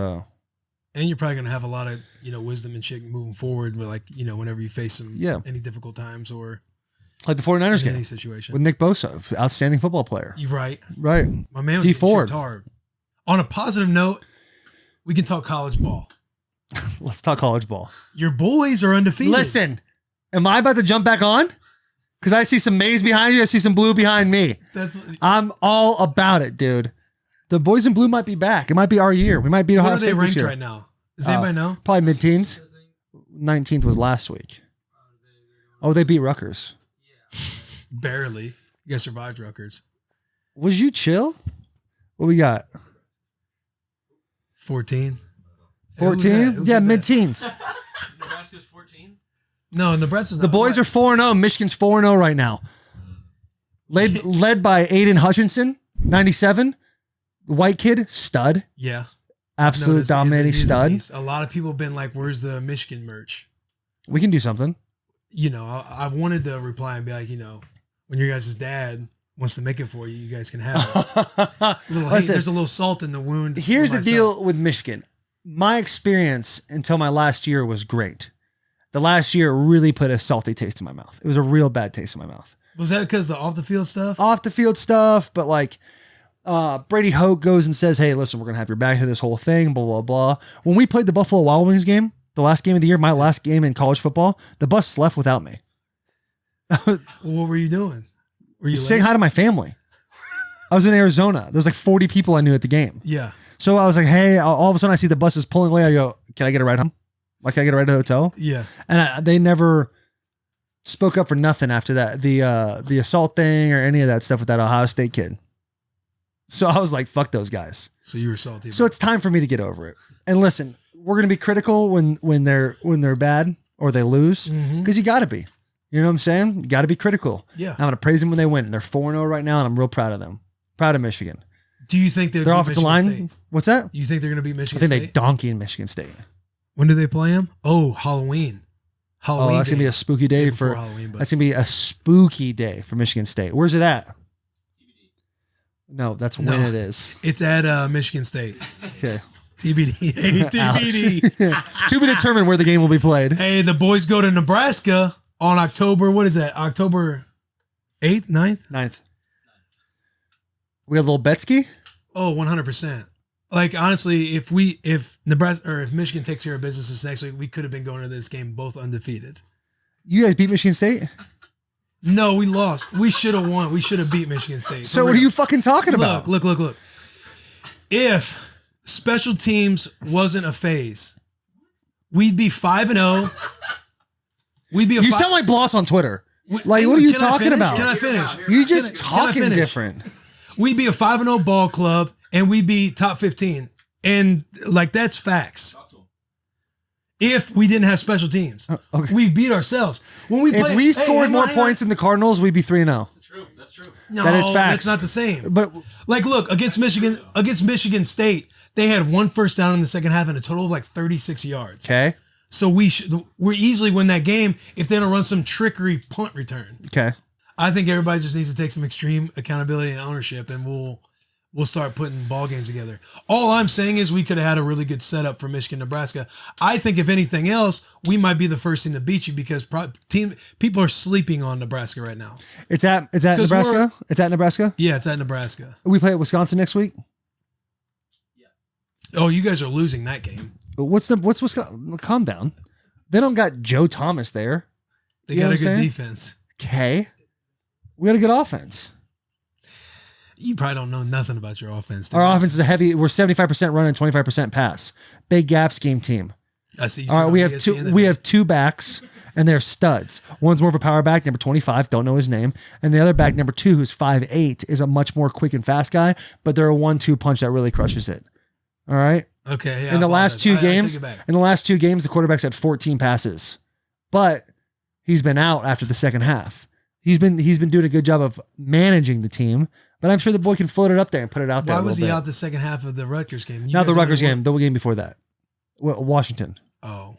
And you're probably going to have a lot of, wisdom and shit moving forward with like, whenever you face some any difficult times or like the 49ers game any situation with Nick Bosa, outstanding football player. You're right. Right. My man was D getting Ford. chipped hard. On a positive note, we can talk college ball. Let's talk college ball. Your boys are undefeated. Listen, am I about to jump back on? Because I see some maize behind you. I see some blue behind me. I'm all about it, dude. The boys in blue might be back. It might be our year. We might beat Ohio State this year. What are they ranked right now? Does anybody know? Probably mid-teens. 19th was last week. Oh, they beat Rutgers. Barely. You guys survived Rutgers. Was you chill? What we got? 14. 14? Yeah, mid-teens. Nebraska's 14? No, Nebraska's not. The boys are 4-0. Michigan's 4-0 right now. Led by Aiden Hutchinson, 97. White kid, stud. Yeah. Absolute dominating stud. A lot of people have been like, where's the Michigan merch? We can do something. I wanted to reply and be like, when your guys' dad wants to make it for you, you guys can have it. There's a little salt in the wound. Here's the deal with Michigan. My experience until my last year was great. The last year really put a salty taste in my mouth. It was a real bad taste in my mouth. Was that because the off the field stuff? Off the field stuff, but like Brady Hoke goes and says, hey, listen, we're going to have your back through this whole thing, blah, blah, blah. When we played the Buffalo Wild Wings game, the last game of the year, my last game in college football, the bus left without me. What were you doing? Were you saying hi to my family? I was in Arizona. There was like 40 people I knew at the game. Yeah. So I was like, hey, all of a sudden I see the buses pulling away. I go, can I get a ride home? Like, can I get a ride to the hotel? Yeah. And they never spoke up for nothing after that. The assault thing or any of that stuff with that Ohio State kid. So I was like, fuck those guys. So you were salty. So it's time for me to get over it. And listen, we're going to be critical when they're bad or they lose because you got to be. You know what I'm saying? You got to be critical. Yeah. I'm going to praise them when they win. They're 4-0 right now, and I'm real proud of them. Proud of Michigan. Do you think their offensive line? State? What's that? You think they're going to beat Michigan State? I think they donkey in Michigan State. When do they play them? Oh, Halloween. Oh, that's going to be a spooky day for Halloween. That's going to be a spooky day for Michigan State. Where's it at? No, that's when it is. It's at Michigan State. Okay. TBD. Hey, TBD. To be determined where the game will be played. Hey, the boys go to Nebraska on October, what is that? October 8th, 9th? 9th. We got a little Betsky? Oh, 100%. Like, honestly, if Nebraska or if Michigan takes care of business this next week, we could have been going to this game both undefeated. You guys beat Michigan State? No, we lost. We should have won. We should have beat Michigan State. So what are you fucking talking about? Look. If special teams wasn't a phase, we'd be 5-0. We'd be You sound like Blas on Twitter. Like, what are you talking about? Can I finish? You just talking different. We'd be a 5-0 ball club, and we'd be top 15. And, like, that's facts. If we didn't have special teams. Okay. We beat ourselves. When we if we scored more points than the Cardinals, we'd be 3-0. That's true. No, that is facts. That's not the same. But like, look, against Michigan State, they had one first down in the second half and a total of like 36 yards. Okay. So we're easily win that game if they don't run some trickery punt return. Okay. I think everybody just needs to take some extreme accountability and ownership, and we'll start putting ball games together. All I'm saying is we could have had a really good setup for Michigan, Nebraska. I think if anything else, we might be the first team to beat you because people are sleeping on Nebraska right now. It's at Nebraska. It's at Nebraska. Yeah, it's at Nebraska. We play at Wisconsin next week. Yeah. Oh, you guys are losing that game. What's Wisconsin? Calm down. They don't got Joe Thomas there. They got a good defense. Okay. We got a good offense. You probably don't know nothing about your offense. Our offense is we're 75% run and 25% pass. Big gap scheme team. I see. All right, we have two backs, and they're studs. One's more of a power back, number 25, don't know his name. And the other back, number 2, who's 5'8", is a much more quick and fast guy, but they're a 1-2 punch that really crushes it. All right? Okay, yeah. In the last two games, the quarterback's had 14 passes. But he's been out after the second half. He's been doing a good job of managing the team, but I'm sure the boy can float it up there and put it out there. Why was he out the second half of the Rutgers game? Not the Rutgers game, the game before that. Washington. Oh.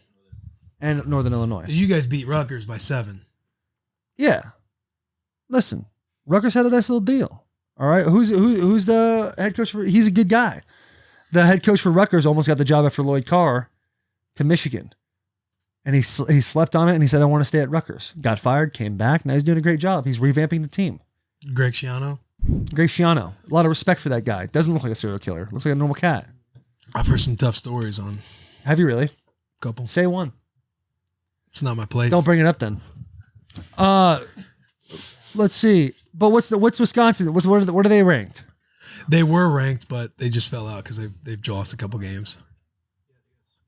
And Northern Illinois. You guys beat Rutgers by 7. Yeah. Listen, Rutgers had a nice little deal. All right. Who's the head coach for? He's a good guy. The head coach for Rutgers almost got the job after Lloyd Carr to Michigan. And he slept on it and he said, I want to stay at Rutgers. Got fired, came back. Now he's doing a great job. He's revamping the team. Greg Schiano. A lot of respect for that guy. Doesn't look like a serial killer. Looks like a normal cat. I've heard some tough stories on. Have you really? Couple. Say one. It's not my place. Don't bring it up then. Let's see. But what's Wisconsin? What are they ranked? They were ranked, but they just fell out because they've lost a couple games.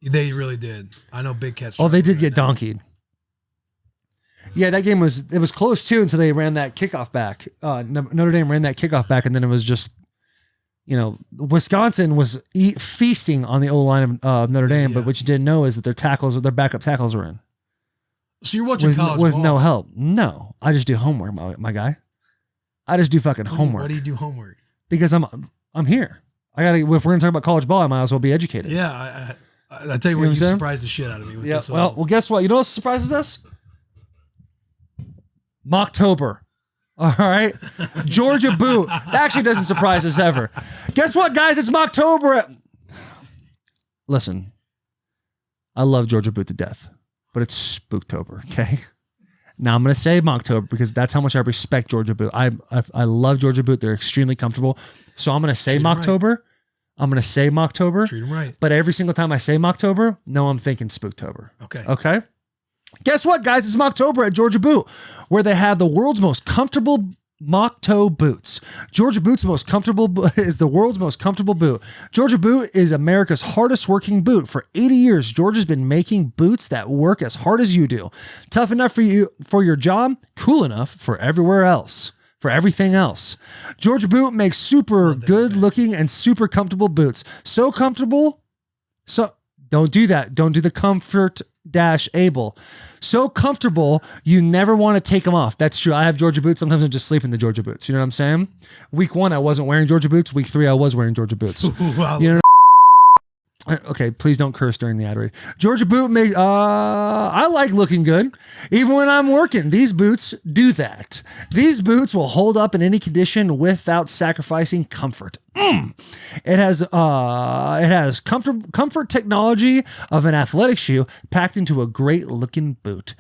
They really did. I know Big Cat's. Oh, they did get donkeyed. Yeah, that game was close too until they ran that kickoff back. Notre Dame ran that kickoff back, and then it was just, Wisconsin was feasting on the O-line of Notre Dame. But what you didn't know is that their backup tackles were in. So you're watching college with ball. no help. No, I just do homework, my guy. I just do fucking homework. Why do you do homework? Because I'm here. I gotta. If we're gonna talk about college ball, I might as well be educated. Yeah, I tell you what, you surprised the shit out of me with this. Well, guess what? You know what surprises us? Mocktober. All right. Georgia boot. That actually doesn't surprise us ever. Guess what, guys? It's Mocktober. Listen, I love Georgia boot to death, but it's Spooktober. Okay. Now I'm going to say Mocktober because that's how much I respect Georgia boot. I love Georgia boot. They're extremely comfortable. So I'm going to say Mocktober. Right. I'm going to say Mocktober. Treat them right. But every single time I say Mocktober, no, I'm thinking Spooktober. Okay. Okay. Guess what, guys? It's Mocktober at Georgia Boot, where they have the world's most comfortable mock toe boots. Georgia Boot's is the world's most comfortable boot. Georgia Boot is America's hardest working boot. For 80 years, Georgia's been making boots that work as hard as you do. Tough enough for your job, cool enough for everything else. Georgia Boot makes super good looking and super comfortable boots. So comfortable. So don't do that. Don't do the comfort-able. So comfortable, you never want to take them off. That's true. I have Georgia boots. Sometimes I just sleep in the Georgia boots. You know what I'm saying? Week 1, I wasn't wearing Georgia boots. Week 3, I was wearing Georgia boots. Wow. You know. Okay, please don't curse during the ad read. Georgia boot I like looking good. Even when I'm working, these boots do that. These boots will hold up in any condition without sacrificing comfort. It has comfort technology of an athletic shoe packed into a great looking boot.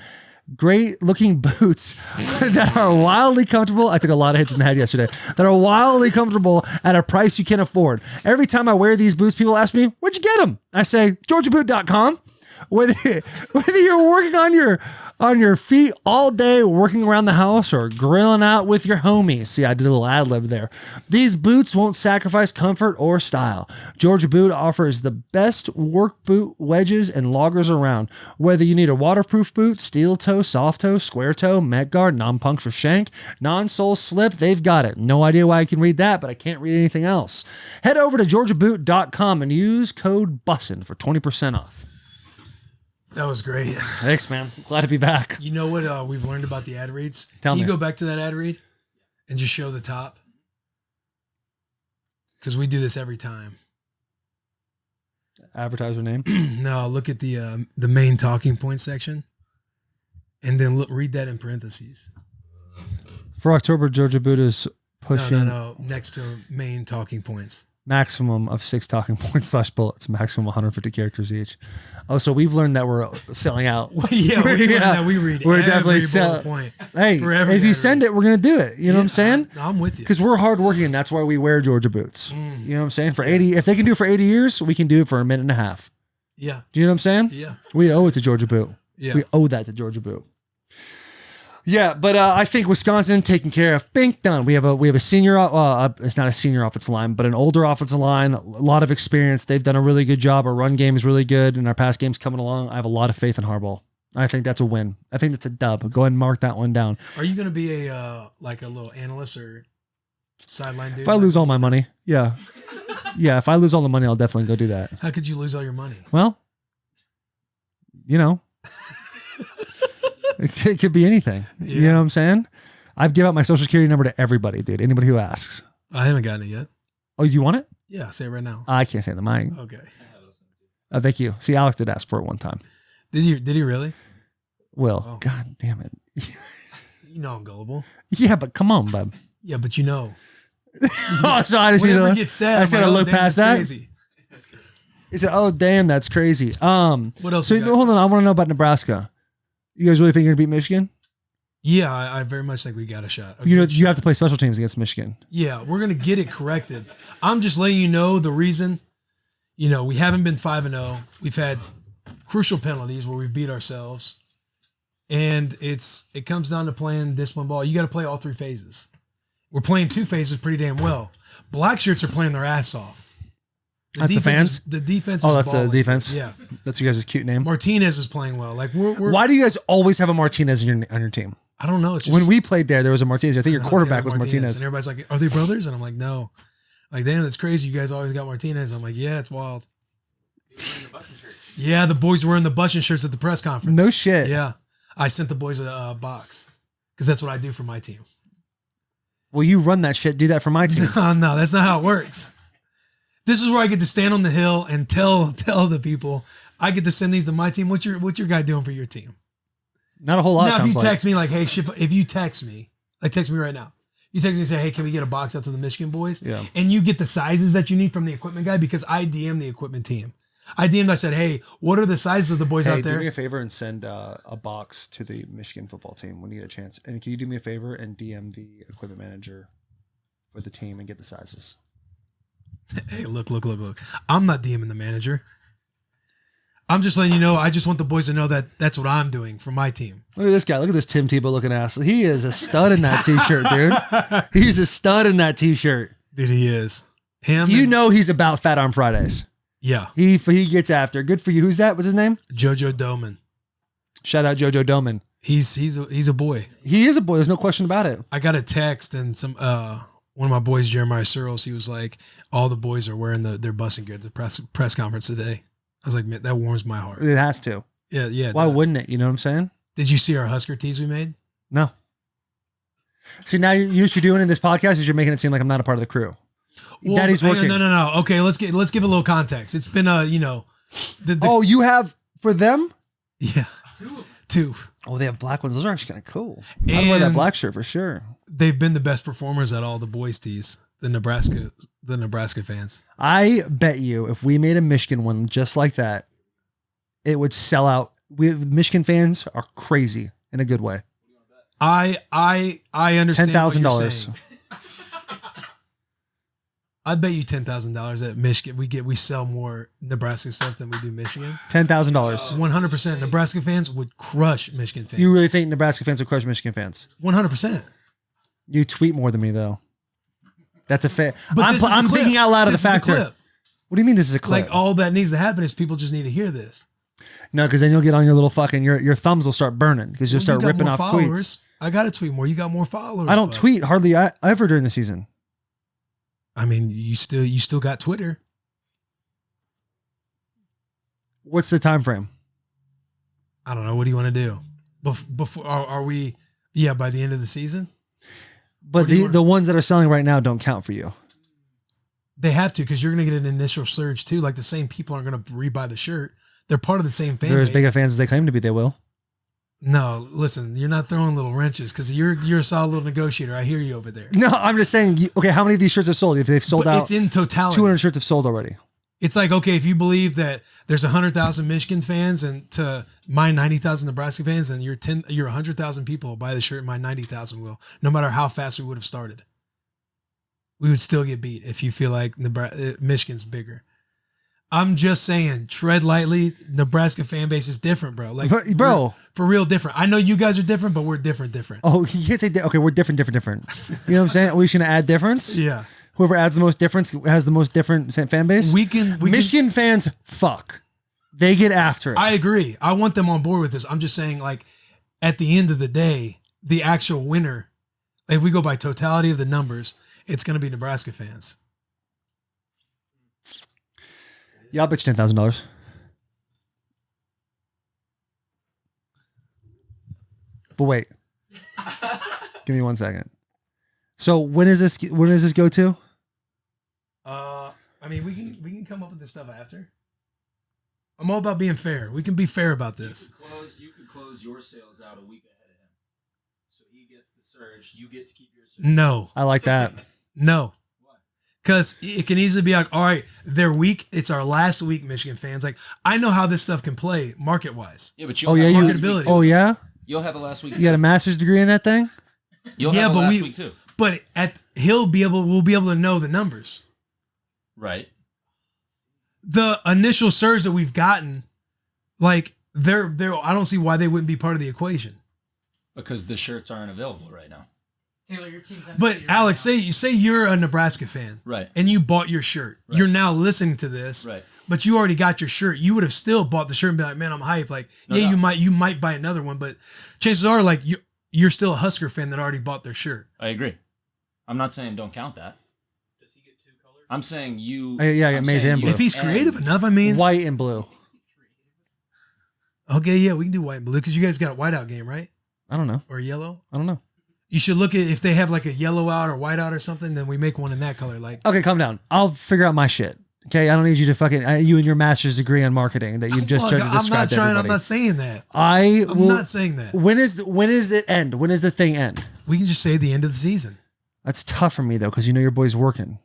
Great looking boots that are wildly comfortable. I took a lot of hits in the head yesterday. That are wildly comfortable at a price you can afford. Every time I wear these boots, people ask me, where'd you get them? I say, GeorgiaBoot.com. Whether you're working on your feet all day, working around the house, or grilling out with your homies. See, I did a little ad lib there. These boots won't sacrifice comfort or style. Georgia Boot offers the best work boot wedges and loggers around. Whether you need a waterproof boot, steel toe, soft toe, square toe, Met guard, non-puncture shank, non-sole slip, they've got it. No idea why I can read that, but I can't read anything else. Head over to GeorgiaBoot.com and use code Bussin for 20% off. That was great. Thanks, man. Glad to be back. You know what we've learned about the ad reads? Tell me. Can you go back to that ad read and just show the top? Because we do this every time. Advertiser name? No, look at the main talking point section, and then read that in parentheses. For October, Georgia Boot is pushing No. Next to main talking points. Maximum of 6 talking points / bullets, maximum 150 characters each. Oh, so we've learned that we're selling out. Yeah, we learned that we read we're every definitely bullet point. Hey, if you send it, we're going to do it. You know what I'm saying? I'm with you. Because we're hardworking, and that's why we wear Georgia boots. You know what I'm saying? For 80, if they can do it for 80 years, we can do it for a minute and a half. Yeah. Do you know what I'm saying? Yeah. We owe it to Georgia Boot. Yeah. We owe that to Georgia Boot. Yeah, but I think Wisconsin taken care of. Bink done. We have a senior. It's not a senior offensive line, but an older offensive line. A lot of experience. They've done a really good job. Our run game is really good, and our pass game's coming along. I have a lot of faith in Harbaugh. I think that's a win. I think that's a dub. Go ahead and mark that one down. Are you going to be a like a little analyst or sideline dude? If I lose all my money, yeah. If I lose all the money, I'll definitely go do that. How could you lose all your money? Well, it could be anything. Yeah. You know what I'm saying? I'd give out my social security number to everybody, dude. Anybody who asks. I haven't gotten it yet. Oh, you want it? Yeah, say it right now. I can't say the mic. Okay. Thank you. See, Alex did ask for it one time. Did he really? Will. Oh. God damn it. You know I'm gullible. Yeah, but come on, bub. Yeah, but you know. Oh, so I just need Whatever to gets said, I just gotta look damn, past that's that. crazy. He said, "Oh, damn, that's crazy." What else So you got? hold on, I want to know about Nebraska. You guys really think you're gonna beat Michigan? Yeah, I very much think we got a shot. You know, you have to play special teams against Michigan. Yeah, we're gonna get it corrected. I'm just letting you know the reason. We haven't been 5-0. We've had crucial penalties where we've beat ourselves, and it comes down to playing discipline ball. You got to play all three phases. We're playing two phases pretty damn well. Black shirts are playing their ass off. That's the fans? The defense. Oh, is that's the balling. defense? Yeah, That's you guys' cute name. Martinez is playing well. Like we're Why do you guys always have a Martinez on your team? I don't know. It's just, When we played there was a Martinez. I think your quarterback was And Martinez. everybody's like, "Are they brothers?" And I'm like, "No." Like, damn, that's crazy. You guys always got Martinez. I'm like, "Yeah, it's wild." Yeah, the boys were in the Bussin shirts at the press conference. No shit. Yeah, I sent the boys a box because that's what I do for my team. Well, you run that shit. Do that for my team. No, that's not how it works. This is where I get to stand on the hill and tell the people I get to send these to my team. What's your guy doing for your team? Not a whole lot. Now, if you sounds text me like, "Hey, ship," if you text me, like text me right now. You text me and say, "Hey, can we get a box out to the Michigan boys?" Yeah. And you get the sizes that you need from the equipment guy because I DM the equipment team. I DM'd, I said, "Hey, what are the sizes of the boys Hey, out there?" do me a favor and send a box to the Michigan football team when you get a chance. And can you do me a favor and DM the equipment manager for the team and get the sizes? Hey, look. I'm not DMing the manager. I'm just letting you know. I just want the boys to know that that's what I'm doing for my team. Look at this guy. Look at this Tim Tebow looking ass. He is a stud in that t-shirt, dude. He's a stud in that t-shirt. Dude, he is. Him. You and- know he's about Fat Arm Fridays. Yeah. He gets after. Good for you. Who's that? What's his name? Jojo Doman. Shout out Jojo Doman. He's a boy. He is a boy. There's no question about it. I got a text and one of my boys, Jeremiah Searles, he was like, all the boys are wearing their Bussin gear at the press conference today. I was like, man, that warms my heart. It has to. Yeah. it Why does. wouldn't it? You know what I'm saying? Did you see our Husker tees we made? No. See, now what you're doing in this podcast is you're making it seem like I'm not a part of the crew. Daddy's hang on, working. No. Okay, let's give a little context. It's been Oh, you have for them? yeah, two. Oh, they have black ones. Those are actually kind of cool. I'd wear that And- black shirt for sure. They've been the best performers at all the boys tees. The Nebraska fans. I bet you if we made a Michigan one just like that, it would sell out. Michigan fans are crazy in a good way. I understand. $10,000. I bet you $10,000 at Michigan we sell more Nebraska stuff than we do Michigan. $10,000. 100%. Nebraska fans would crush Michigan fans. You really think Nebraska fans would crush Michigan fans? 100%. You tweet more than me though. That's a fact. But this is a I'm clip. thinking out loud of the This is a factor. clip. What do you mean this is a clip? Like all that needs to happen is people just need to hear this. No, because then you'll get on your little fucking your thumbs will start burning because you'll Well, start you got ripping more off followers. tweets. I got to tweet more. You got more followers. I don't but- tweet hardly ever during the season. I mean, you still got Twitter. What's the time frame? I don't know. What do you want to do? Before are we? Yeah, by the end of the season, But What do you the ones that are selling right now don't count for you. they have to because you're going to get an initial surge too. Like the same people aren't going to rebuy the shirt. They're part of the same fan They're as base. big a fans as they claim to be. They will. No, listen, you're not throwing little wrenches because you're a solid little negotiator. I hear you over there. No, I'm just saying. Okay, how many of these shirts have sold? If they've sold But out, it's in totality. 200 shirts have sold already. It's like, okay, if you believe that there's 100,000 Michigan fans and to my 90,000 Nebraska fans, then you're 100,000 people will buy the shirt and my 90,000 will, no matter how fast we would have started. We would still get beat if you feel like Michigan's bigger. I'm just saying, tread lightly. Nebraska fan base is different, bro. Like, bro, for real different. I know you guys are different, but we're different. Oh, you can't say okay. We're different. You know what I'm saying? We're just gonna add difference. Yeah. Whoever adds the most difference has the most different fan base. Michigan fans, fuck. They get after it. I agree. I want them on board with this. I'm just saying, like, at the end of the day, the actual winner, if we go by totality of the numbers, it's gonna be Nebraska fans. Yeah, I'll bet you $10,000. But wait, give me 1 second. So when is this? When does this go to? I mean, we can come up with this stuff after. I'm all about being fair. We can be fair about this. You could close your sales out a week ahead of him, so he gets the surge. You get to keep your surge. No, I like that. No. Because it can easily be like, all right, they're weak. It's our last week, Michigan fans. Like, I know how this stuff can play market wise. Yeah, but you'll have marketability. Oh yeah, you'll have a last week. You got a master's degree in that thing. You'll have a last week too. But we'll be able to know the numbers. Right. The initial surge that we've gotten, like they're I don't see why they wouldn't be part of the equation. Because the shirts aren't available right now. Taylor, your team's But Alex, say you're a Nebraska fan, right? And you bought your shirt. Right. You're now listening to this, right? But you already got your shirt. You would have still bought the shirt and be like, "Man, I'm hyped." Like, you might buy another one, but chances are, like, you're still a Husker fan that already bought their shirt. I agree. I'm not saying don't count that. Does he get 2 colors? I'm saying you. Yeah, maize and blue. If he's creative enough, I mean, white and blue. Okay, yeah, we can do white and blue because you guys got a whiteout game, right? I don't know. Or yellow? I don't know. You should look at if they have like a yellow out or white out or something, then we make one in that color. Like, okay, calm down. I'll figure out my shit. Okay, I don't need you to fucking you and your master's degree on marketing that you've just started to describe to everybody. I'm not saying that. I'm not saying that. When is it end? When does the thing end? We can just say the end of the season. That's tough for me though, because you know your boy's working.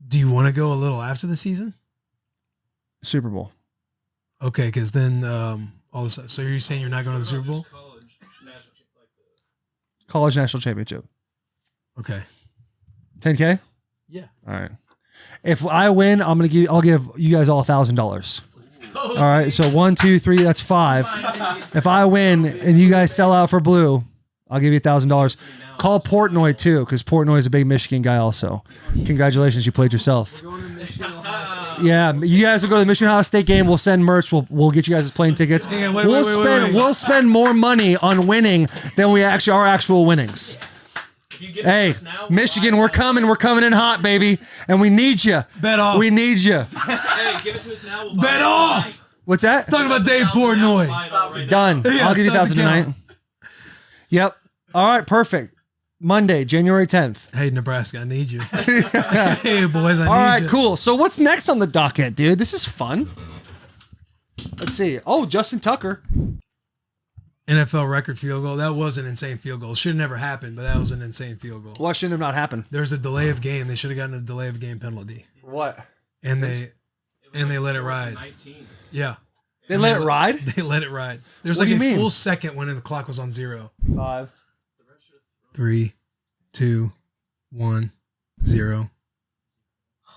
Do you want to go a little after the season? Super Bowl. Okay, because then all this. So you're saying you're not going to the Super Bowl? College national championship. Okay. 10K? Yeah. All right. If I win, I'll give you guys all $1,000. All right. So 1, 2, 3, that's 5. If I win and you guys sell out for blue, I'll give you $1,000. Call Portnoy too, because Portnoy is a big Michigan guy also. Congratulations, you played yourself. Yeah, you guys will go to the Michigan Ohio State game. We'll send merch. We'll get you guys plane tickets. We'll spend more money on winning than we actually our actual winnings. Hey, Michigan, we're coming in hot, baby, and we need you. Bet off. We need you. Hey, give it to us now. We'll Bet off. What's that? Talking about Dave Portnoy. Done. Yeah, I'll give you 1,000 tonight. Yep. All right. Perfect. Monday, January 10th. Hey, Nebraska, I need you. Hey, boys, I need you. All right, cool. So what's next on the docket, dude? This is fun. Let's see. Oh, Justin Tucker. NFL record field goal. That was an insane field goal. Should have never happened, but that was an insane field goal. Why shouldn't have not happened? There's a delay of game. They should have gotten a delay of game penalty. What? And they let it ride. 19. Yeah. They let it ride? They let it ride. There's What like do you a mean? full second when the clock was on 0. 5. 3, 2, 1, 0.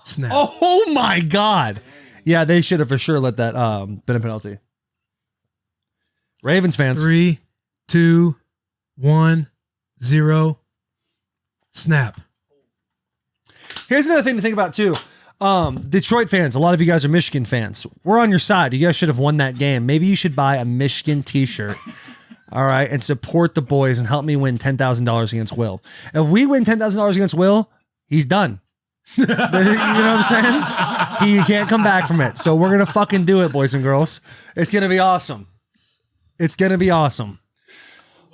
Snap. Oh my God. Yeah, they should have for sure let that been a penalty. Ravens fans. 3, 2, 1, 0. Snap. Here's another thing to think about too. Detroit fans, a lot of you guys are Michigan fans. We're on your side. You guys should have won that game. Maybe you should buy a Michigan t-shirt. All right, and support the boys and help me win $10,000 against Will. If we win $10,000 against Will, he's done. You know what I'm saying? He can't come back from it. So we're gonna fucking do it, boys and girls. It's gonna be awesome. It's gonna be awesome.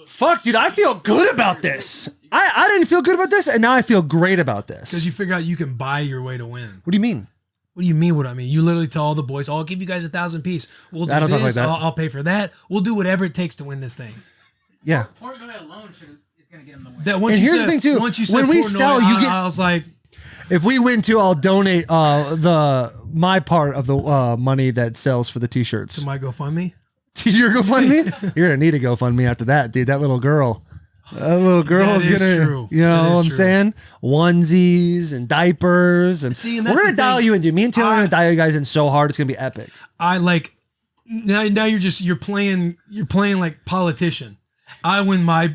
Fuck, dude, I feel good about this. I didn't feel good about this, and now I feel great about this. Because you figure out you can buy your way to win. What do you mean? What do you mean what I mean? You literally tell all the boys, I'll give you guys 1,000 piece. We'll do I don't talk this. like that. I'll pay for that. We'll do whatever it takes to win this thing. Yeah. Portnoy alone is going to get him the win. That once And you here's said, the thing, too. Once you said When we Portnoy, sell, you get- I was like, If we win too, I'll donate my part of the money that sells for the t-shirts. to my GoFundMe. Your GoFundMe? You're gonna need a GoFundMe after that, dude. That little girl. A little girl's That is gonna, true. you know That is what I'm true. saying? Onesies and diapers, and See, and we're that's gonna the dial thing. you in, dude. Me and Taylor are gonna dial you guys in so hard, it's gonna be epic. I like now you're playing like politician. I win my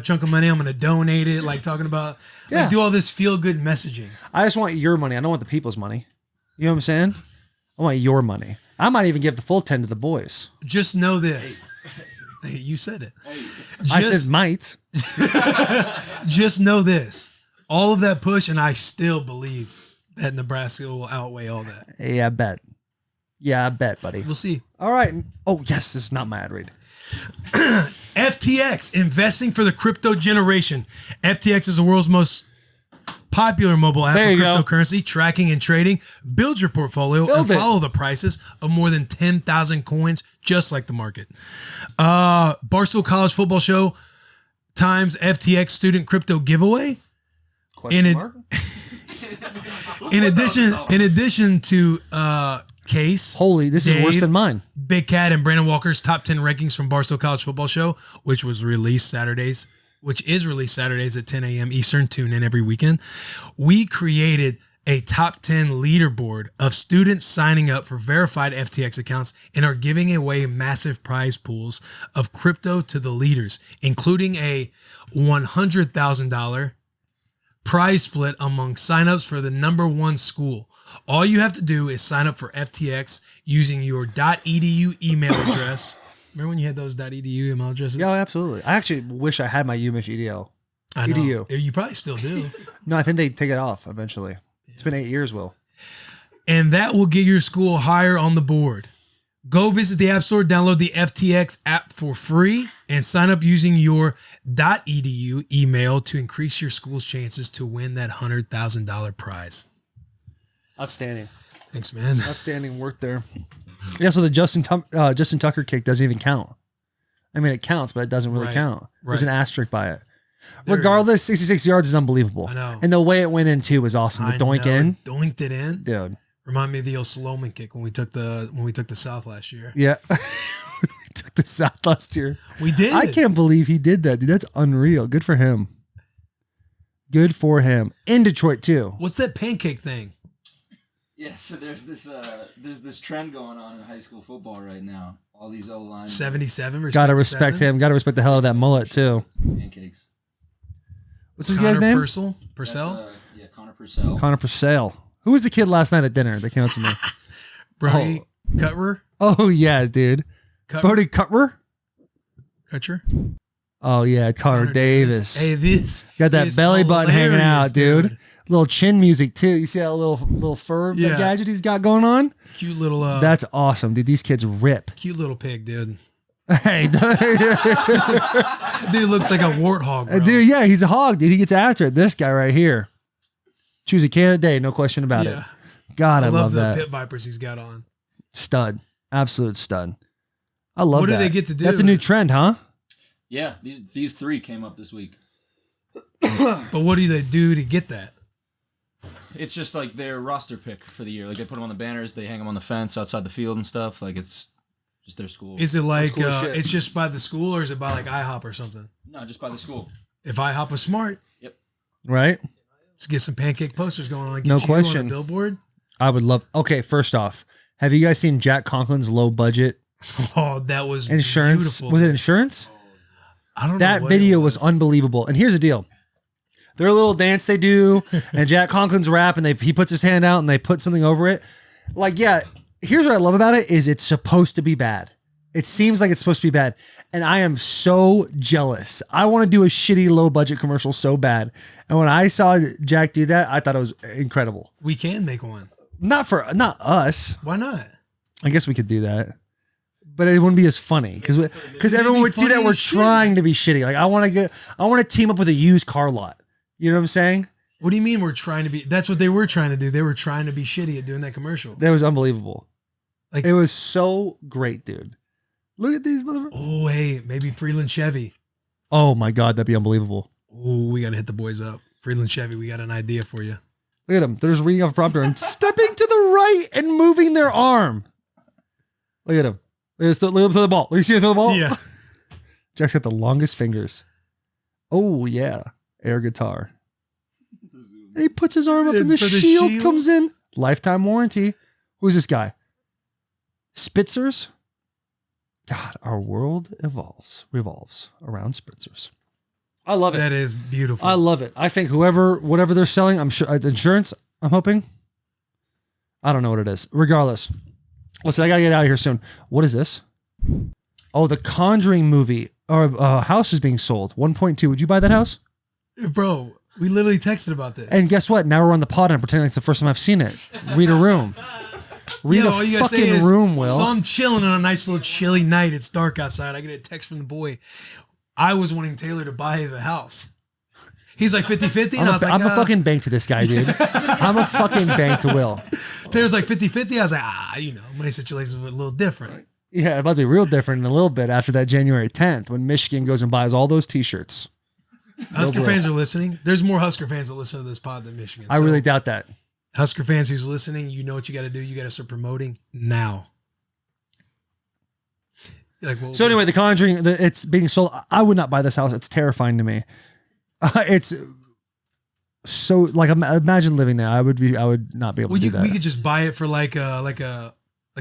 chunk of money, I'm gonna donate it, like talking about Yeah. like do all this feel good messaging. I just want your money. I don't want the people's money. You know what I'm saying? I want your money. I might even give the full 10 to the boys. Just know this. Hey, you said it. I said might. Just know this. All of that push, and I still believe that Nebraska will outweigh all that. Yeah, I bet. Yeah, I bet, buddy. We'll see. All right. Oh, yes, this is not my ad read. FTX, investing for the crypto generation. FTX is the world's most popular mobile app There for you go. cryptocurrency, tracking and trading. Build your portfolio and Build it. follow the prices of more than 10,000 coins, just like the market. Barstool College Football Show times FTX student crypto giveaway. Question mark? In addition to Case, Holy, this is worse Dave, than mine. Big Cat, and Brandon Walker's top 10 rankings from Barstool College Football Show, which is released Saturdays at 10 a.m. Eastern. Tune in every weekend. We created a top 10 leaderboard of students signing up for verified FTX accounts and are giving away massive prize pools of crypto to the leaders, including a $100,000 prize split among signups for the number one school. All you have to do is sign up for FTX using your .edu email address. Remember when you had those .edu email addresses? Yeah, absolutely. I actually wish I had my UMich EDO. I know. EDU. You probably still do. No, I think they take it off eventually. It's been 8 years, Will. And that will get your school higher on the board. Go visit the App Store, download the FTX app for free, and sign up using your .edu email to increase your school's chances to win that $100,000 prize. Outstanding. Thanks, man. Outstanding work there. Yeah, so the Justin Tucker kick doesn't even count. I mean, it counts, but it doesn't really Right, count. There's right. an asterisk by it. There Regardless, 66 yards is unbelievable. I know. And the way it went in, too, was awesome. The doink in. Doinked it in. Dude. Remind me of the old Sloman kick when we took the South last year. Yeah. We took the South last year. We did. I can't believe he did that, dude. That's unreal. Good for him. Good for him. In Detroit, too. What's that pancake thing? Yeah, so there's this trend going on in high school football right now. All these O-line 77. Gotta respect him. Gotta respect the hell out of that mullet, too. pancakes. What's this guy's name? Purcell? Yeah, Connor Purcell. Connor Purcell. Who was the kid last night at dinner that came up to me? Brody Cutrer? Oh, yeah, dude. Brody Cutrer? Cutcher? Oh, yeah, Connor Davis. Hey, this Got that is belly button hanging out, hilarious, dude. Little chin music, too. You see that little fur Yeah. gadget he's got going on? Cute little That's awesome, dude. These kids rip. cute little pig, dude. Hey, Dude looks like a warthog, bro. dude, yeah, he's a hog, dude. He gets after it. This guy right here. Choose a can a day, no question about it. God, I love the that. pit vipers he's got on. Stud. Absolute stud. I love What that. do they get to do? That's a new trend, huh? Yeah, these three came up this week. But what do they do to get that? It's just like their roster pick for the year. Like they put them on the banners, they hang them on the fence outside the field and stuff. Like it's just their school. Is it like cool as shit. it's just by the school, or is it by like IHOP or something? No, just by the school. If IHOP was smart, Right? let's get some pancake posters going on. Get No you question. on a billboard. I would love. Okay, first off, have you guys seen Jack Conklin's low budget Oh, that was insurance? beautiful. Was it insurance? I don't know. That what video it was unbelievable. And here's the deal. Their little dance they do, and Jack Conklin's rap, and he puts his hand out and they put something over it. Like, yeah, here's what I love about it is it's supposed to be bad. It seems like it's supposed to be bad. And I am so jealous. I want to do a shitty low budget commercial so bad. And when I saw Jack do that, I thought it was incredible. We can make one. Not us. Why not? I guess we could do that. But it wouldn't be as funny because everyone would see that funny we're as shit. trying to be shitty. Like I want to team up with a used car lot. You know what I'm saying? What do you mean we're trying to be? That's what they were trying to do. They were trying to be shitty at doing that commercial. That was unbelievable. Like- It was so great, dude. Look at these motherfuckers. Oh, hey, maybe Freeland Chevy. Oh my God, that'd be unbelievable. Oh, we got to hit the boys up. Freeland Chevy, we got an idea for you. Look at them. They're just reading off a prompter and stepping to the right and moving their arm. Look at him. Look at him throw the ball. Look, you see him throw the ball? Yeah. Jack's got the longest fingers. Oh yeah, air guitar. And he puts his arm up and the shield comes in. Lifetime warranty. Who's this guy? Spitzers? God, our world revolves around Spitzers. I love it. That is beautiful. I love it. I think whatever they're selling, I'm sure it's insurance. I'm hoping. I don't know what it is. Regardless, listen, I gotta get out of here soon. What is this? Oh, the Conjuring movie or house is being sold. 1.2. Would you buy that house, bro? We literally texted about this. And guess what? Now we're on the pod and I'm pretending it's the first time I've seen it. Read a room. Read a fucking room, Will. So I'm chilling on a nice little chilly night. It's dark outside. I get a text from the boy. I was wanting Taylor to buy the house. He's like 50-50. And I was like, I'm a fucking bank to this guy, dude. I'm a fucking bank to Will. Taylor's like 50-50. I was like, money situations were a little different. Yeah, it's about to be real different in a little bit after that January 10th when Michigan goes and buys all those t-shirts. Husker fans are listening. There's more Husker fans that listen to this pod than Michigan. I really doubt that. Husker fans who's listening, you know what you got to do. You got to start promoting now. So anyway, The Conjuring, it's being sold. I would not buy this house. It's terrifying to me. It's so like imagine living there. I would not be able to do that. We could just buy it for like a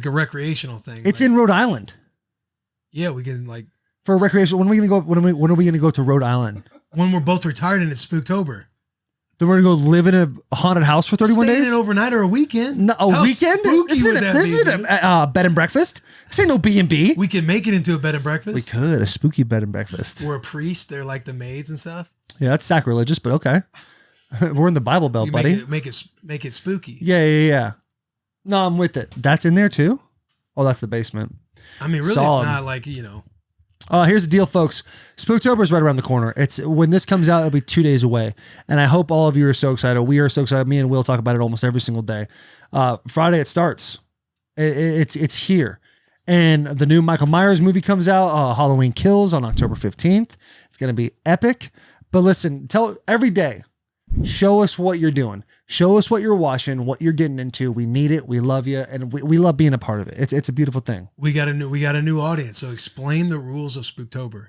recreational thing. It's in Rhode Island. Yeah, we can like for a recreational. When are we gonna go? When are we gonna go to Rhode Island? When we're both retired and it's Spooktober. Then we're gonna go live in a haunted house for 31 days? Staying an overnight or a weekend? No, a weekend? This isn't a bed and breakfast. This ain't no B&B. We can make it into a bed and breakfast. We could, a spooky bed and breakfast. Or a priest. They're like the maids and stuff. Yeah, that's sacrilegious, but okay. We're in the Bible Belt, buddy. Make it spooky. Yeah. No, I'm with it. That's in there too? Oh, that's the basement. I mean, really, Solid. It's not like, here's the deal, folks. Spooktober is right around the corner. It's when this comes out, it'll be 2 days away. And I hope all of you are so excited. We are so excited. Me and Will talk about it almost every single day. Friday, it starts. It's here. And the new Michael Myers movie comes out, Halloween Kills on October 15th. It's going to be epic. But listen, every day, show us what you're doing. Show us what you're watching, what you're getting into. We need it. We love you. And we love being a part of it. It's a beautiful thing. We got a new audience. So explain the rules of Spooktober.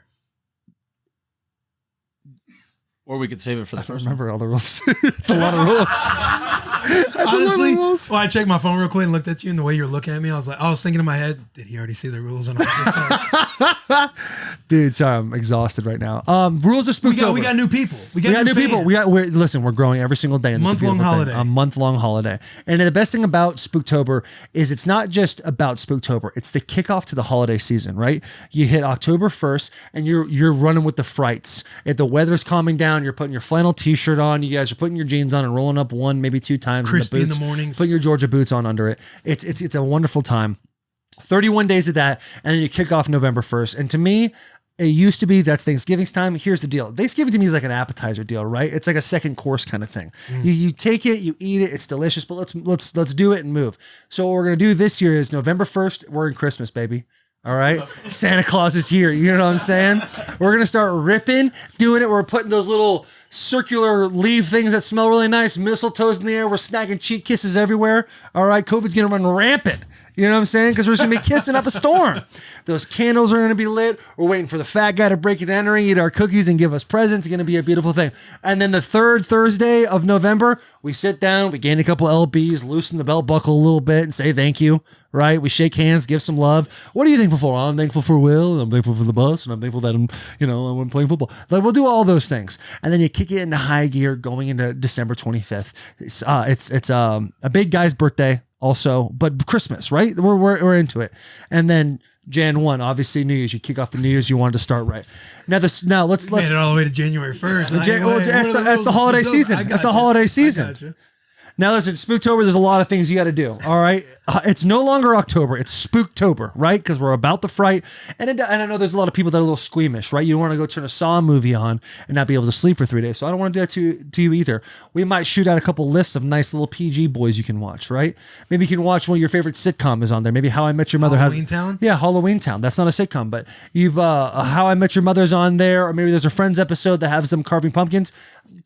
Or we could save it for the first remember all the rules. It's a lot of rules. Honestly, well, I checked my phone real quick and looked at you, and the way you're looking at me, I was thinking in my head, did he already see the rules? And I was just like, dude, sorry, I'm exhausted right now. Rules of Spooktober. We got new people. We got new people. Listen, we're growing every single day. And month-long holiday. A month-long holiday. And the best thing about Spooktober is it's not just about Spooktober. It's the kickoff to the holiday season, right? You hit October 1st, and you're running with the frights. If the weather's calming down, you're putting your flannel t-shirt on. You guys are putting your jeans on and rolling up one, maybe two times. Crispy in the mornings. Putting your Georgia boots on under it. It's a wonderful time. 31 days of that, and then you kick off November 1st. And to me, it used to be that's Thanksgiving's time. Here's the deal. Thanksgiving to me is like an appetizer deal, right? It's like a second course kind of thing. You take it, you eat it, it's delicious, but let's do it and move. So what we're gonna do this year is November 1st, we're in Christmas, baby. All right. Santa Claus is here. You know what I'm saying? We're going to start ripping, doing it. We're putting those little circular leaf things that smell really nice, mistletoes in the air. We're snagging cheek kisses everywhere. All right. COVID's going to run rampant. You know what I'm saying? Because we're just going to be kissing up a storm. Those candles are going to be lit. We're waiting for the fat guy to break and enter, eat our cookies, and give us presents. It's going to be a beautiful thing. And then the third Thursday of November, we sit down, we gain a couple LBs, loosen the belt buckle a little bit, and say thank you. Right? We shake hands, give some love. What are you thankful for? I'm thankful for Will, and I'm thankful for the bus, and I'm thankful that I'm playing football. Like, we'll do all those things. And then you kick it into high gear going into December 25th. It's a big guy's birthday also, but Christmas, right? We're into it. And then Jan 1, obviously New Year's. You kick off the New Year's, you wanted to start right. Now let's made it all the way to January 1st. That's the holiday season. That's the holiday season. Now listen, Spooktober, there's a lot of things you got to do. All right. It's no longer October. It's Spooktober, right? Because we're about the fright. And I know there's a lot of people that are a little squeamish, right? You don't want to go turn a Saw movie on and not be able to sleep for 3 days. So I don't want to do that to you either. We might shoot out a couple lists of nice little PG boys you can watch, right? Maybe you can watch one of your favorite sitcom is on there. Maybe How I Met Your Mother Halloween Town? Yeah, Halloween Town. That's not a sitcom, but you've How I Met Your Mother's on there, or maybe there's a Friends episode that has them carving pumpkins.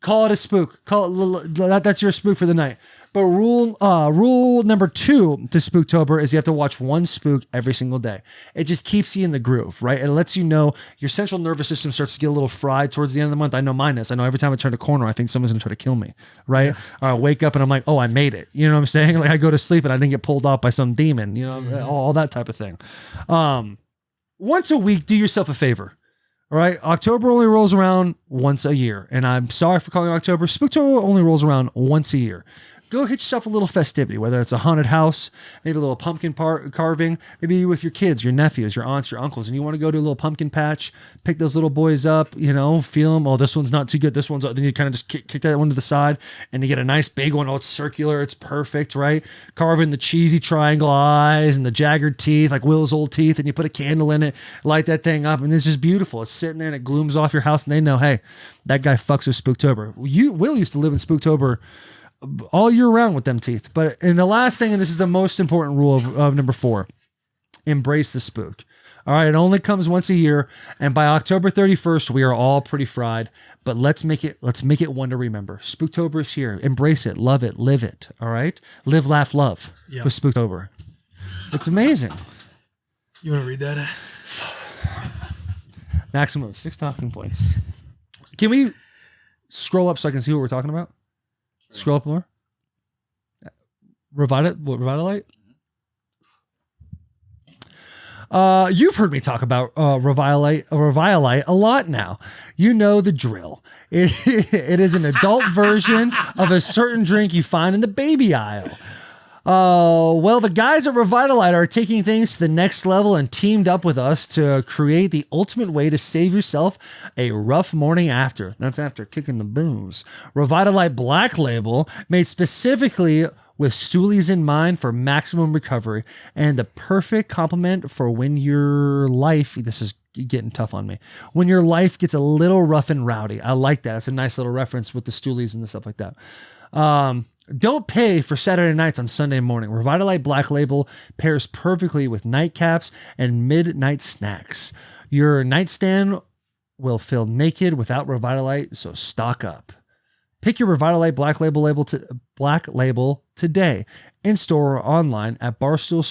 Call it a spook. That's your spook for the night. But rule number 2 to Spooktober is you have to watch one spook every single day. It just keeps you in the groove, right? It lets you know your central nervous system starts to get a little fried towards the end of the month. I know mine is. I know every time I turn a corner, I think someone's going to try to kill me, right? Yeah. Or I wake up and I'm like, oh, I made it. You know what I'm saying? Like I go to sleep and I didn't get pulled off by some demon, you know, all that type of thing. Once a week, do yourself a favor. All right. October only rolls around once a year. And I'm sorry for calling it October. Spooktober only rolls around once a year. Go hit yourself a little festivity, whether it's a haunted house, maybe a little pumpkin carving, maybe you with your kids, your nephews, your aunts, your uncles, and you want to go to a little pumpkin patch, pick those little boys up, you know, feel them. Oh, this one's not too good. This one's, then you kind of just kick that one to the side and you get a nice big one. Oh, it's circular. It's perfect, right? Carving the cheesy triangle eyes and the jagged teeth, like Will's old teeth, and you put a candle in it, light that thing up, and it's just beautiful. It's sitting there and it glooms off your house, and they know, hey, that guy fucks with Spooktober. Will used to live in Spooktober all year round with them teeth. And the last thing, and this is the most important rule of number 4, embrace the spook. All right. It only comes once a year. And by October 31st, we are all pretty fried, but let's make it one to remember. Spooktober is here. Embrace it. Love it. Live it. All right. Live, laugh, love with Spooktober. It's amazing. You want to read that? Maximum of 6 talking points. Can we scroll up so I can see what we're talking about? Scroll up more. Revitalight. You've heard me talk about Revitalight a lot now. You know the drill. It is an adult version of a certain drink you find in the baby aisle. Well, the guys at Revitalight are taking things to the next level and teamed up with us to create the ultimate way to save yourself a rough morning after. That's after kicking the booze. Revitalight Black Label, made specifically with stoolies in mind for maximum recovery and the perfect complement for when your life, this is getting tough on me, when your life gets a little rough and rowdy. I like that. It's a nice little reference with the stoolies and the stuff like that. Don't pay for Saturday nights on Sunday morning. Revitalight Black Label pairs perfectly with nightcaps and midnight snacks. Your nightstand will feel naked without Revitalight, so stock up. Pick your Revitalight Black Label today, in store or online at Barstool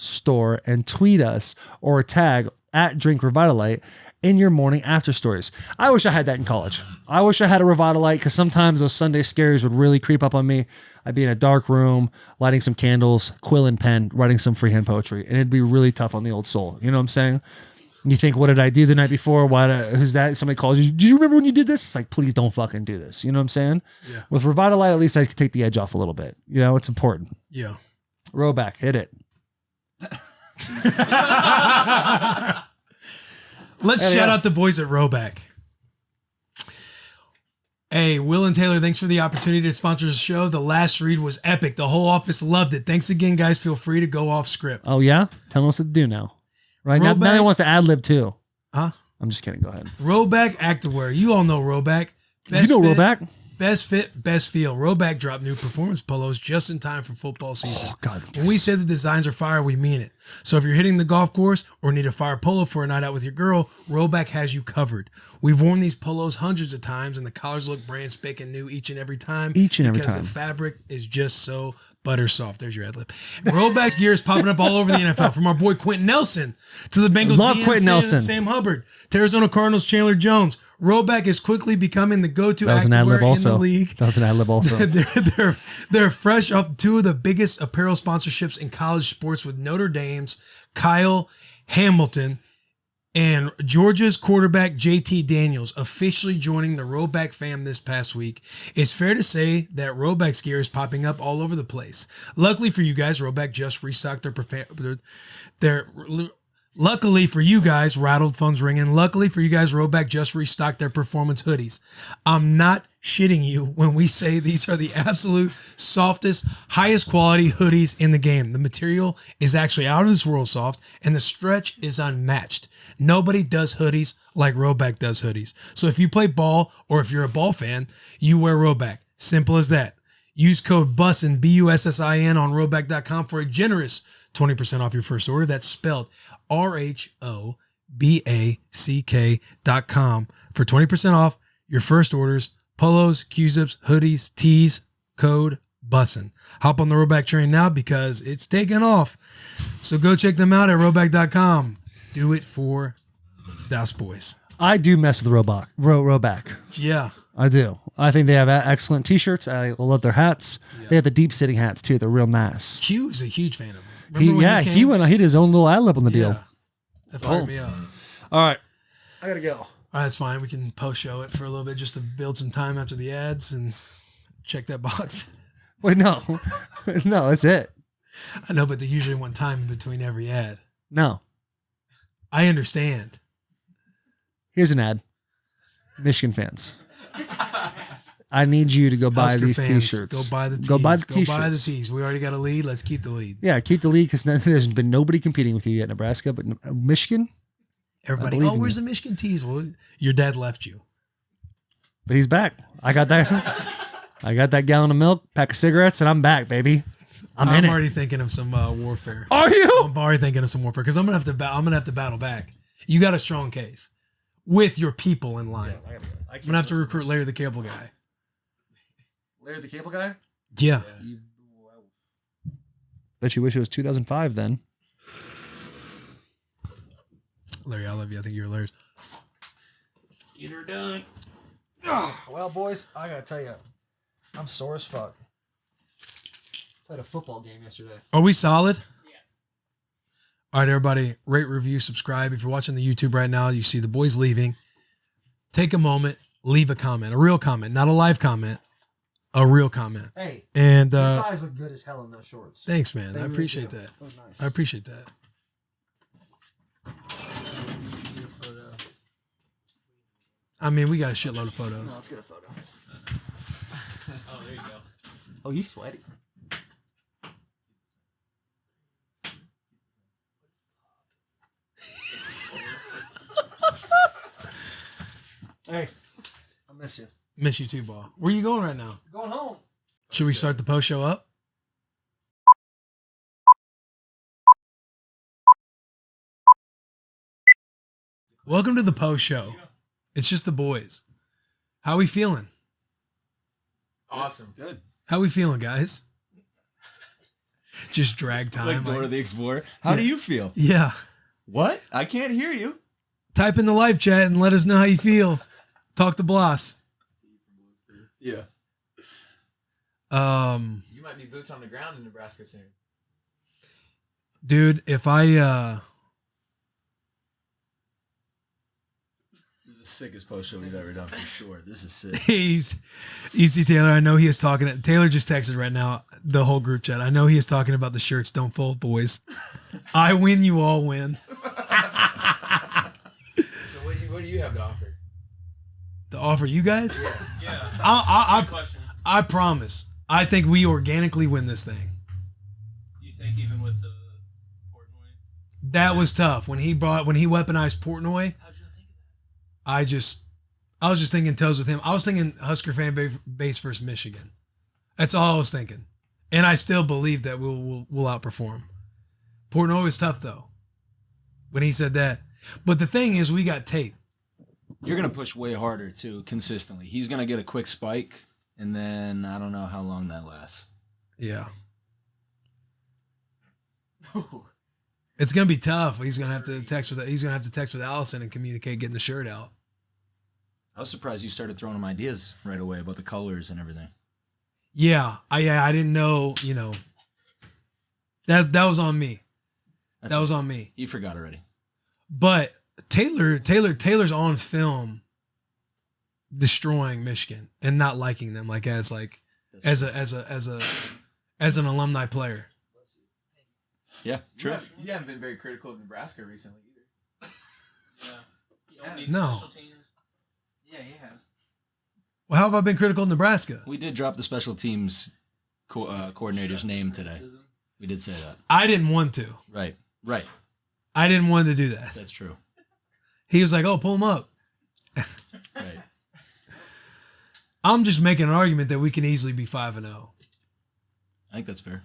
Store, and tweet us or tag @Drink Revitalight in your morning after stories. I wish I had that in college. I wish I had a Revitalight, because sometimes those Sunday scaries would really creep up on me. I'd be in a dark room, lighting some candles, quill and pen, writing some freehand poetry, and it'd be really tough on the old soul. You know what I'm saying? And you think, what did I do the night before? Who's that? Somebody calls you. Do you remember when you did this? It's like, please don't fucking do this. You know what I'm saying? Yeah. With Revitalight, at least I could take the edge off a little bit. You know, it's important. Yeah. Roback, hit it. Let's shout out the boys at Roback. Hey, Will and Taylor, thanks for the opportunity to sponsor the show. The last read was epic. The whole office loved it. Thanks again, guys. Feel free to go off script. Oh, yeah? Tell us what to do now. Right? Now he wants to ad-lib too. Huh? I'm just kidding. Go ahead. Roback Activewear. You all know Roback. Roback? Best fit, best feel. Roback dropped new performance polos just in time for football season. Oh, God. When we say the designs are fire, we mean it. So if you're hitting the golf course or need a fire polo for a night out with your girl, Roback has you covered. We've worn these polos hundreds of times, and the collars look brand spanking new each and every time. Because the fabric is just so butter soft. There's your ad lib. Roback's gear is popping up all over the NFL, from our boy Quentin Nelson to the Bengals. Love Quentin Nelson. Sam Hubbard to Arizona Cardinals Chandler Jones. Roback is quickly becoming the go-to activewear in the league. That was an ad lib also. they're fresh off 2 of the biggest apparel sponsorships in college sports, with Notre Dame's Kyle Hamilton and Georgia's quarterback JT Daniels officially joining the Roback fam this past week. It's fair to say that Roback's gear is popping up all over the place. Luckily for you guys, Roback just restocked their Luckily for you guys, rattled phones ringing. Luckily for you guys, Roback just restocked their performance hoodies. I'm not shitting you when we say these are the absolute softest, highest quality hoodies in the game. The material is actually out of this world soft, and the stretch is unmatched. Nobody does hoodies like Roback does hoodies. So if you play ball, or if you're a ball fan, you wear Roback. Simple as that. Use code BUSSIN, BUSSIN, on Roback.com for a generous 20% off your first order. That's spelled RHOBACK.com for 20% off your first orders. Polos, Q-zips, hoodies, tees, code Bussin. Hop on the Roback train now because it's taking off. So go check them out at roback.com. Do it for Dallas boys. I do mess with Roback. Yeah. I do. I think they have excellent t-shirts. I love their hats. Yeah. They have the deep sitting hats too. They're real nice. Q is a huge fan of them. He went. He did his own little ad lib on the deal. That fired me up. All right, I gotta go. All right, that's fine. We can post show it for a little bit just to build some time after the ads and check that box. Wait, no, no, that's it. I know, but they usually want time in between every ad. No, I understand. Here's an ad. Michigan fans, I need you to go buy Husker these fans, t-shirts. Go buy the tees. Go buy the t-shirts. Go buy the tees. We already got a lead. Let's keep the lead. Yeah, keep the lead because there's been nobody competing with you yet, Nebraska. But Michigan, everybody. Oh, where's the Michigan tees? Well, your dad left you, but he's back. I got that. I got that gallon of milk, pack of cigarettes, and I'm back, baby. I'm already thinking of some warfare. Are you? I'm already thinking of some warfare because I'm gonna have to battle back. You got a strong case with your people in line. Yeah, I'm gonna have to recruit Larry the Cable Guy. Larry the Cable Guy? Yeah. Bet you wish it was 2005 then. Larry, I love you. I think you're hilarious. Get her done. Oh, well, boys, I gotta tell you, I'm sore as fuck. Played a football game yesterday. Are we solid? Yeah. All right, everybody, rate, review, subscribe. If you're watching the YouTube right now, you see the boys leaving. Take a moment, leave a comment, a real comment, not a live comment, a real comment. Hey, and you guys look good as hell in those shorts. Thanks, man. I appreciate that. That was nice. I appreciate that. I mean, we got a shitload of photos. No, let's get a photo. Oh, there you go. Oh, he's sweaty. Hey, I miss you. Miss you too, Ball. Where you going right now? Going home. Should we start the post show up? Welcome to the post show. It's just the boys. How we feeling? Awesome. Good. How we feeling, guys? Just drag time. Like Dora the Explorer. How do you feel? Yeah. What? I can't hear you. Type in the live chat and let us know how you feel. Talk to Blas. Yeah. You might be boots on the ground in Nebraska soon. Dude, if I This is the sickest post show we've ever done for sure. This is sick. he's Easy Taylor, I know he is talking. Taylor just texted right now, the whole group chat. I know he is talking about the shirts don't fold, boys. I win, you all win. So what do you have to offer? To offer you guys? Yeah. I promise. I think we organically win this thing. You think even with the Portnoy? That was tough. When he weaponized Portnoy, How'd you think of that? I was just thinking toes with him. I was thinking Husker fan base versus Michigan. That's all I was thinking. And I still believe that we'll outperform. Portnoy was tough though. When he said that. But the thing is, we got tape. You're going to push way harder, too, consistently. He's going to get a quick spike, and then I don't know how long that lasts. Yeah. It's going to be tough. He's going to have to text with Allison and communicate getting the shirt out. I was surprised you started throwing him ideas right away about the colors and everything. Yeah. I didn't know, that was on me. That was on me. You forgot already. But Taylor's on film destroying Michigan and not liking them as an alumni player. Yeah, true. You haven't been very critical of Nebraska recently either. Yeah. You don't need No. special teams. Yeah, he has. Well, how have I been critical of Nebraska? We did drop the special teams coordinator's name today. We did say that. I didn't want to. Right. I didn't want to do that. That's true. He was like, "Oh, pull him up." Right. I'm just making an argument that we can easily be 5-0. I think that's fair.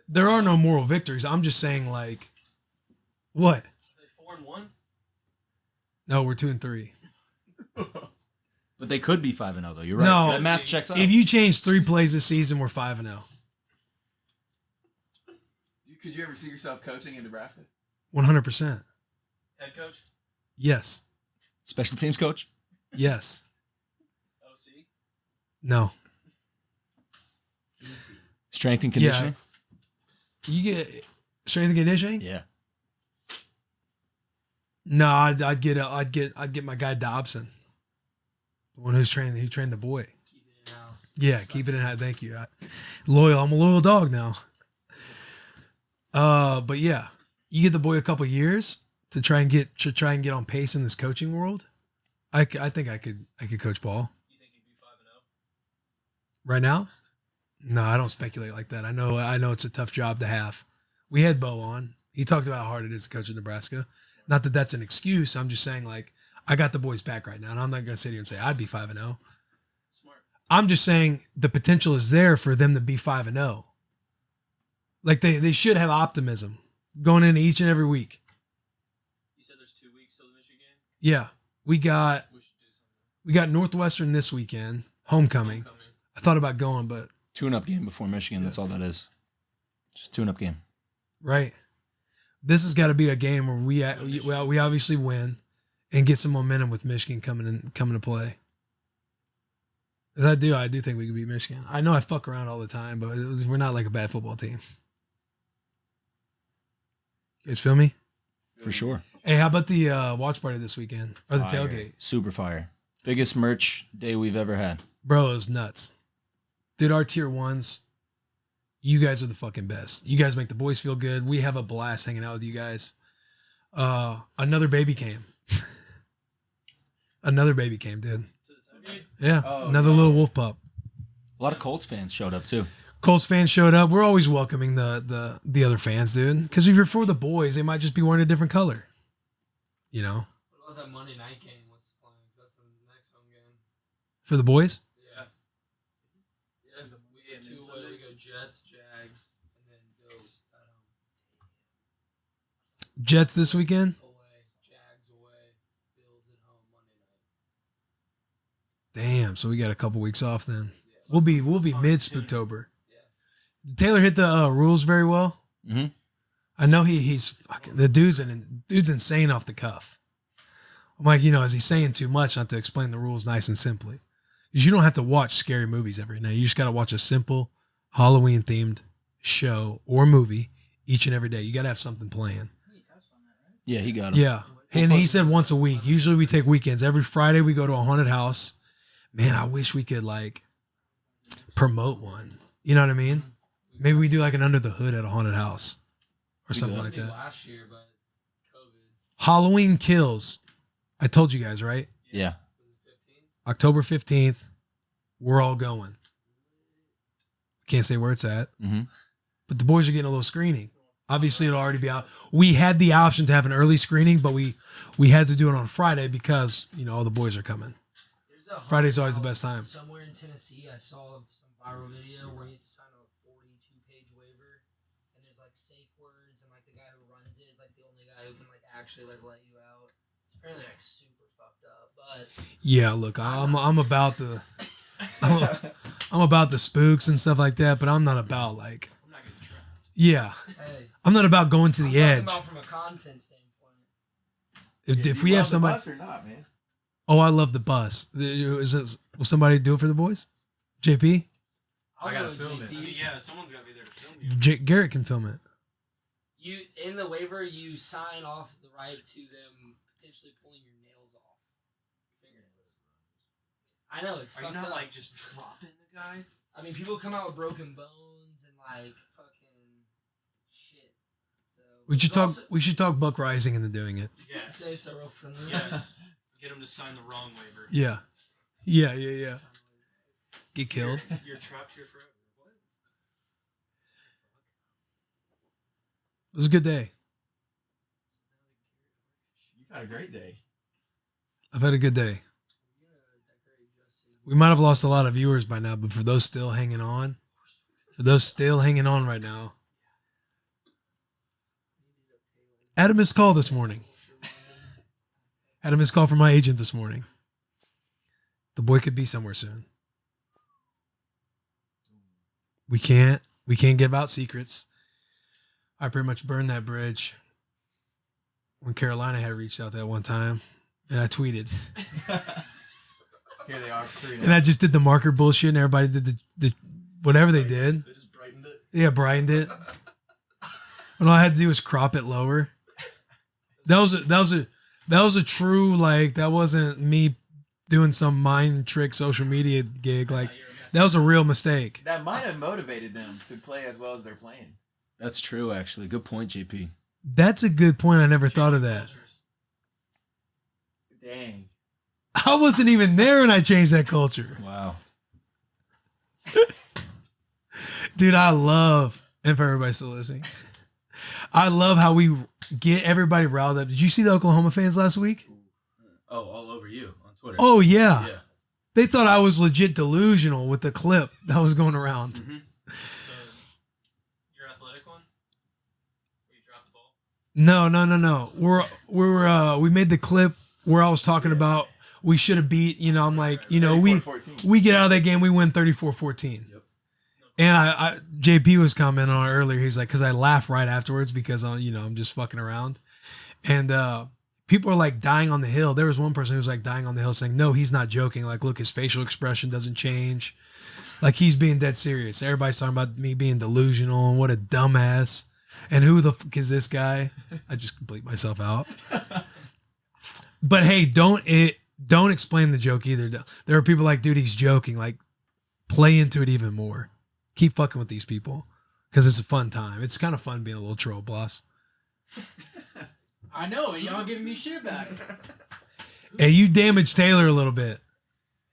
There are no moral victories. I'm just saying, what? Are they 4-1? No, we're 2-3. But they could be 5-0 though. You're right. No, That math checks out. if you change 3 plays this season, we're 5-0. Could you ever see yourself coaching in Nebraska? 100%. Head coach? Yes. Special teams coach? Yes. OC? No. Strength and conditioning? You get strength and conditioning? Yeah. No, I'd get my guy Dobson, the one who trained the boy. Keep it in house. Yeah, keep it in house. Thank you. I'm a loyal dog now. But yeah, you get the boy a couple years to try and get on pace in this coaching world. I think I could coach ball. You think you'd be 5-0? Right now? No, I don't speculate like that. I know it's a tough job to have. We had Bo on. He talked about how hard it is to coach in Nebraska. Not that that's an excuse. I'm just saying, like, I got the boys back right now, and I'm not going to sit here and say I'd be 5-0. Smart. I'm just saying the potential is there for them to be 5-0. Like, they should have optimism going into each and every week. You said there's 2 weeks till the Michigan game? Yeah. We got We should do something. Northwestern this weekend, homecoming. I thought about going, but Tune-up game before Michigan. That's all that is. Just tune-up game. right. This has got to be a game where we obviously win and get some momentum with Michigan coming to play. 'Cause I do think we could beat Michigan. I know I fuck around all the time, but we're not like a bad football team. You guys feel me? For sure. Hey, how about the watch party this weekend or the Fire. tailgate? Super fire. Biggest merch day we've ever had. Bro, it was nuts. Dude, our tier ones, you guys are the fucking best. You guys make the boys feel good. We have a blast hanging out with you guys. Another baby came. Another baby came, dude. Yeah, another little wolf pup. A lot of Colts fans showed up too. Colts fans showed up. We're always welcoming the other fans, dude. Because if you're for the boys, they might just be wearing a different color. You know? What about that Monday night game? What's the plan? 'Cause that's the next home game. For the boys? Yeah. Yeah, we get 2 away. We go Jets, Jags, and then Bills at home. Jets this weekend? Away, Jags away, Bills at home Monday night. Damn, so we got a couple weeks off then. We'll be mid Spooktober. Taylor hit the rules very well. Mm-hmm. I know he's fucking the dude's insane off the cuff. I'm like, is he saying too much not to explain the rules nice and simply? Because you don't have to watch scary movies every night. You just got to watch a simple Halloween themed show or movie each and every day. You got to have something playing. Yeah, he got him. Yeah. And he said once a week. Usually we take weekends. Every Friday we go to a haunted house. Man, I wish we could like promote one. You know what I mean? Maybe we do like an under the hood at a haunted house or something like that. Last year, but COVID. Halloween Kills. I told you guys, right? Yeah. October 15th. We're all going. Can't say where it's at. Mm-hmm. But the boys are getting a little screening. Obviously, it'll already be out. We had the option to have an early screening, but we had to do it on Friday because, all the boys are coming. Friday's always the best time. Somewhere in Tennessee, I saw some viral video where you have to sign a 42-page waiver, and there's like safe words, and like the guy who runs it is like the only guy who can like actually like let you out. It's apparently like super fucked up, but Yeah, look, I'm about the I'm about the spooks and stuff like that, but I'm not about like I'm not getting trapped. yeah. hey, I'm not about going to I'm the talking edge. about from a content standpoint. If we have somebody, Bus or not, man? oh, I love the bus. Will somebody do it for the boys? JP, I'll I gotta go with film it. JP. Yeah, someone's gotta be there to film you. Garrett can film it. You in the waiver, you sign off the right to them potentially pulling your nails off, fingernails. I know it's Are you fucked not up. like just dropping the guy? I mean, people come out with broken bones and like fucking shit. So We should talk Buck Rising into doing it. Say so real friendly. Yes. Get him to sign the wrong waiver. Yeah. Get killed. You're trapped here forever. What? It was a good day. You've had a great day. I've had a good day. We might have lost a lot of viewers by now, but for those still hanging on right now, had a missed call this morning. Had a missed call from my agent this morning. The boy could be somewhere soon. We can't give out secrets. I pretty much burned that bridge when Carolina had reached out that one time, and I tweeted. Here they are, 3-0. And I just did the marker bullshit, and everybody did the whatever they did. They just brightened it. Yeah, brightened it. And all I had to do was crop it lower. That was a true, like, that wasn't me doing some mind trick social media gig. Like, that was a real mistake. That might have motivated them to play as well as they're playing. That's true, actually. Good point, JP. That's a good point. I never thought of that. Dang. I wasn't even there when I changed that culture. Wow. Dude, I love, and for everybody still listening, I love how we get everybody riled up. Did you see the Oklahoma fans last week? Oh, all over you on Twitter. Oh, yeah. Yeah. They thought I was legit delusional with the clip that was going around. Mm-hmm. Your athletic one? Where you dropped the ball? No. We made the clip where I was talking about we should have beat, I'm like, we get out of that game, we win 34-14. Yep. And I JP was commenting on it earlier. He's like, because I laugh right afterwards because I'm just fucking around. And people are like dying on the hill. There was one person who was like dying on the hill saying, no, he's not joking. Like, look, his facial expression doesn't change. Like, he's being dead serious. Everybody's talking about me being delusional and what a dumbass. And who the fuck is this guy? I just bleep myself out. But hey, don't explain the joke either. There are people like, dude, he's joking. Like, play into it even more. Keep fucking with these people because it's a fun time. It's kind of fun being a little troll, Blas. I know, and y'all giving me shit about it. Hey, you damaged Taylor a little bit.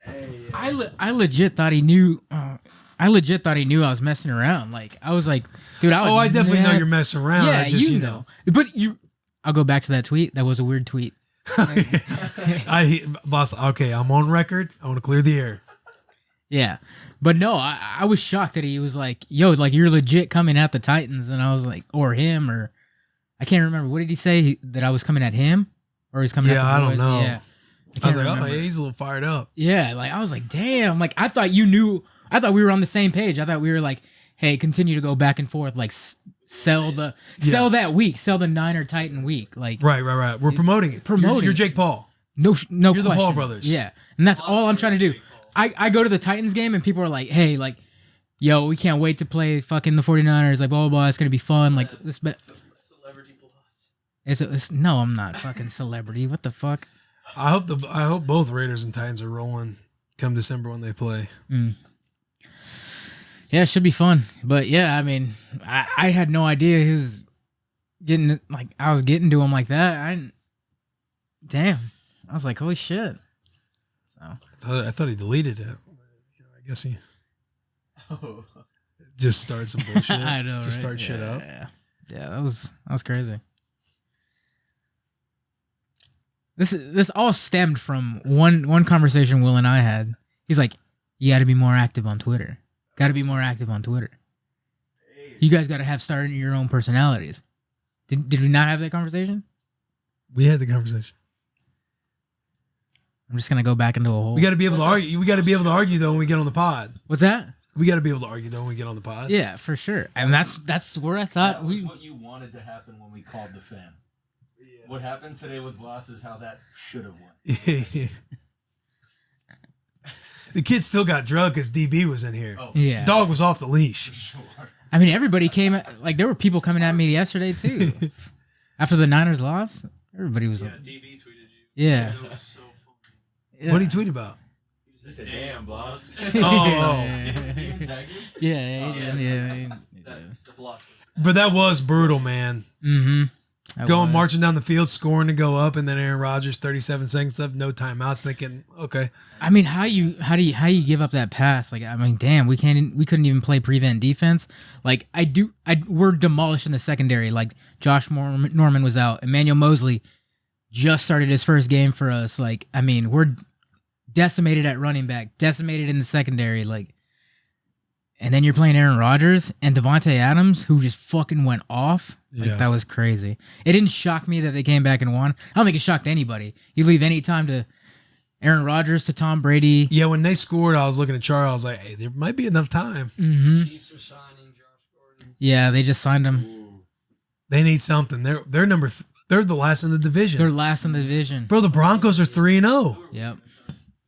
Hey, I legit thought he knew. I legit thought he knew I was messing around. Like, I was like, dude, I definitely know you're messing around. Yeah, I just, you know. But I'll go back to that tweet. That was a weird tweet. Boss, okay, I'm on record. I want to clear the air. Yeah. But no, I was shocked that he was like, yo, like, you're legit coming at the Titans. And I was like, or him, or I can't remember. What did he say? That I was coming at him? Or he's coming at the boys? I don't know. Yeah. I was like, oh, yeah, he's a little fired up. Yeah, like, I was like, damn. Like, I thought you knew. I thought we were on the same page. I thought we were like, hey, continue to go back and forth. Like, sell that week. Sell the Niner Titan week. Like, Right. We're promoting it. You're Jake Paul. No You're question. the Paul brothers. Yeah. And that's all I'm trying to do. I go to the Titans game and people are like, hey, like, yo, we can't wait to play fucking the 49ers. Like, blah, blah, blah. It's going to be fun. Like, this. Celebrity Blas. It's no, I'm not fucking celebrity. What the fuck? I hope both Raiders and Titans are rolling come December when they play. Yeah, it should be fun. But yeah, I mean, I had no idea he was getting, like, I was getting to him like that. Damn. I was like, holy shit. So I thought he deleted it. I guess he just started some bullshit. I know, just right? start shit up. Yeah, that was crazy. This all stemmed from one conversation Will and I had. He's like, you got to be more active on Twitter. Got to be more active on Twitter. You guys got to have starting your own personalities. Did we not have that conversation? We had the conversation. I'm just gonna go back into a hole. We got to be able to argue. We got to be able to argue though when we get on the pod. What's that? We got to be able to argue though when we get on the pod. Yeah, for sure. And that's where I thought That was what you wanted to happen when we called the fan. Yeah. What happened today with Blas is how that should have went. The kid still got drugged because DB was in here. Oh, Yeah. Dog was off the leash. sure. I mean, everybody came. Like, there were people coming at me yesterday too. After the Niners lost, everybody was. Yeah, Like, DB tweeted you. yeah. It was so funny. Yeah. What did he tweet about? He said, damn, Blas. Yeah. The block was. But that was brutal, man. Mm-hmm. Going marching down the field, scoring to go up, and then Aaron Rodgers 37 seconds left, no timeouts. Thinking, okay, I mean, how do you give up that pass? Like, I mean, damn, we couldn't even play prevent defense. Like, we're demolished in the secondary. Like, Josh Norman was out. Emmanuel Mosley just started his first game for us. Like, I mean, we're decimated at running back, decimated in the secondary. Like, and then you're playing Aaron Rodgers and Devontae Adams, who just fucking went off. Like, Yeah. that was crazy. It didn't shock me that they came back and won. I don't think it shocked anybody. You leave any time to Aaron Rodgers to Tom Brady. Yeah, when they scored, I was looking at Charles. I was like, hey, there might be enough time. Mm-hmm. Chiefs are signing Josh Gordon. Yeah, they just signed him. They need something. They're they're the last in the division. They're last in the division. Bro, the Broncos are 3-0. Yep.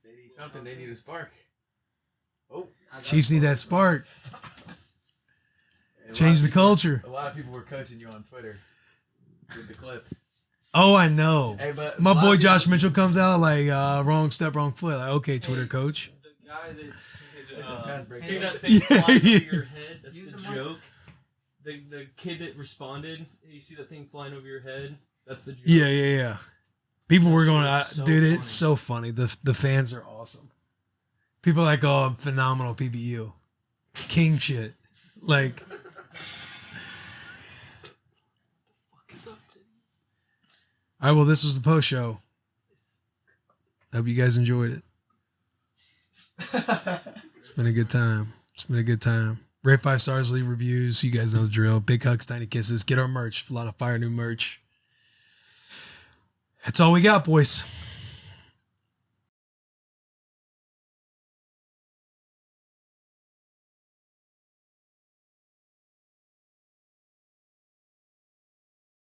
They need something. They need a spark. Oh, Chiefs need that spark. Change the culture. A lot of people were coaching you on Twitter with the clip. Oh, I know. Hey, but My boy Josh Mitchell comes out like wrong step, wrong foot. Like, okay, Twitter coach. The guy that's pass break. see that thing flying over your head? That's Use the the mic. joke. The kid that responded, you see that thing flying over your head? That's the joke. Yeah. People were going, So dude, funny. it's so funny. The fans are awesome. People are like, oh, I'm phenomenal, PBU. King shit. Like, all right, well, this was the post show. Hope you guys enjoyed it. It's been a good time. Rate 5 stars, leave reviews. You guys know the drill. Big hugs, tiny kisses. Get our merch. A lot of fire new merch. That's all we got, boys.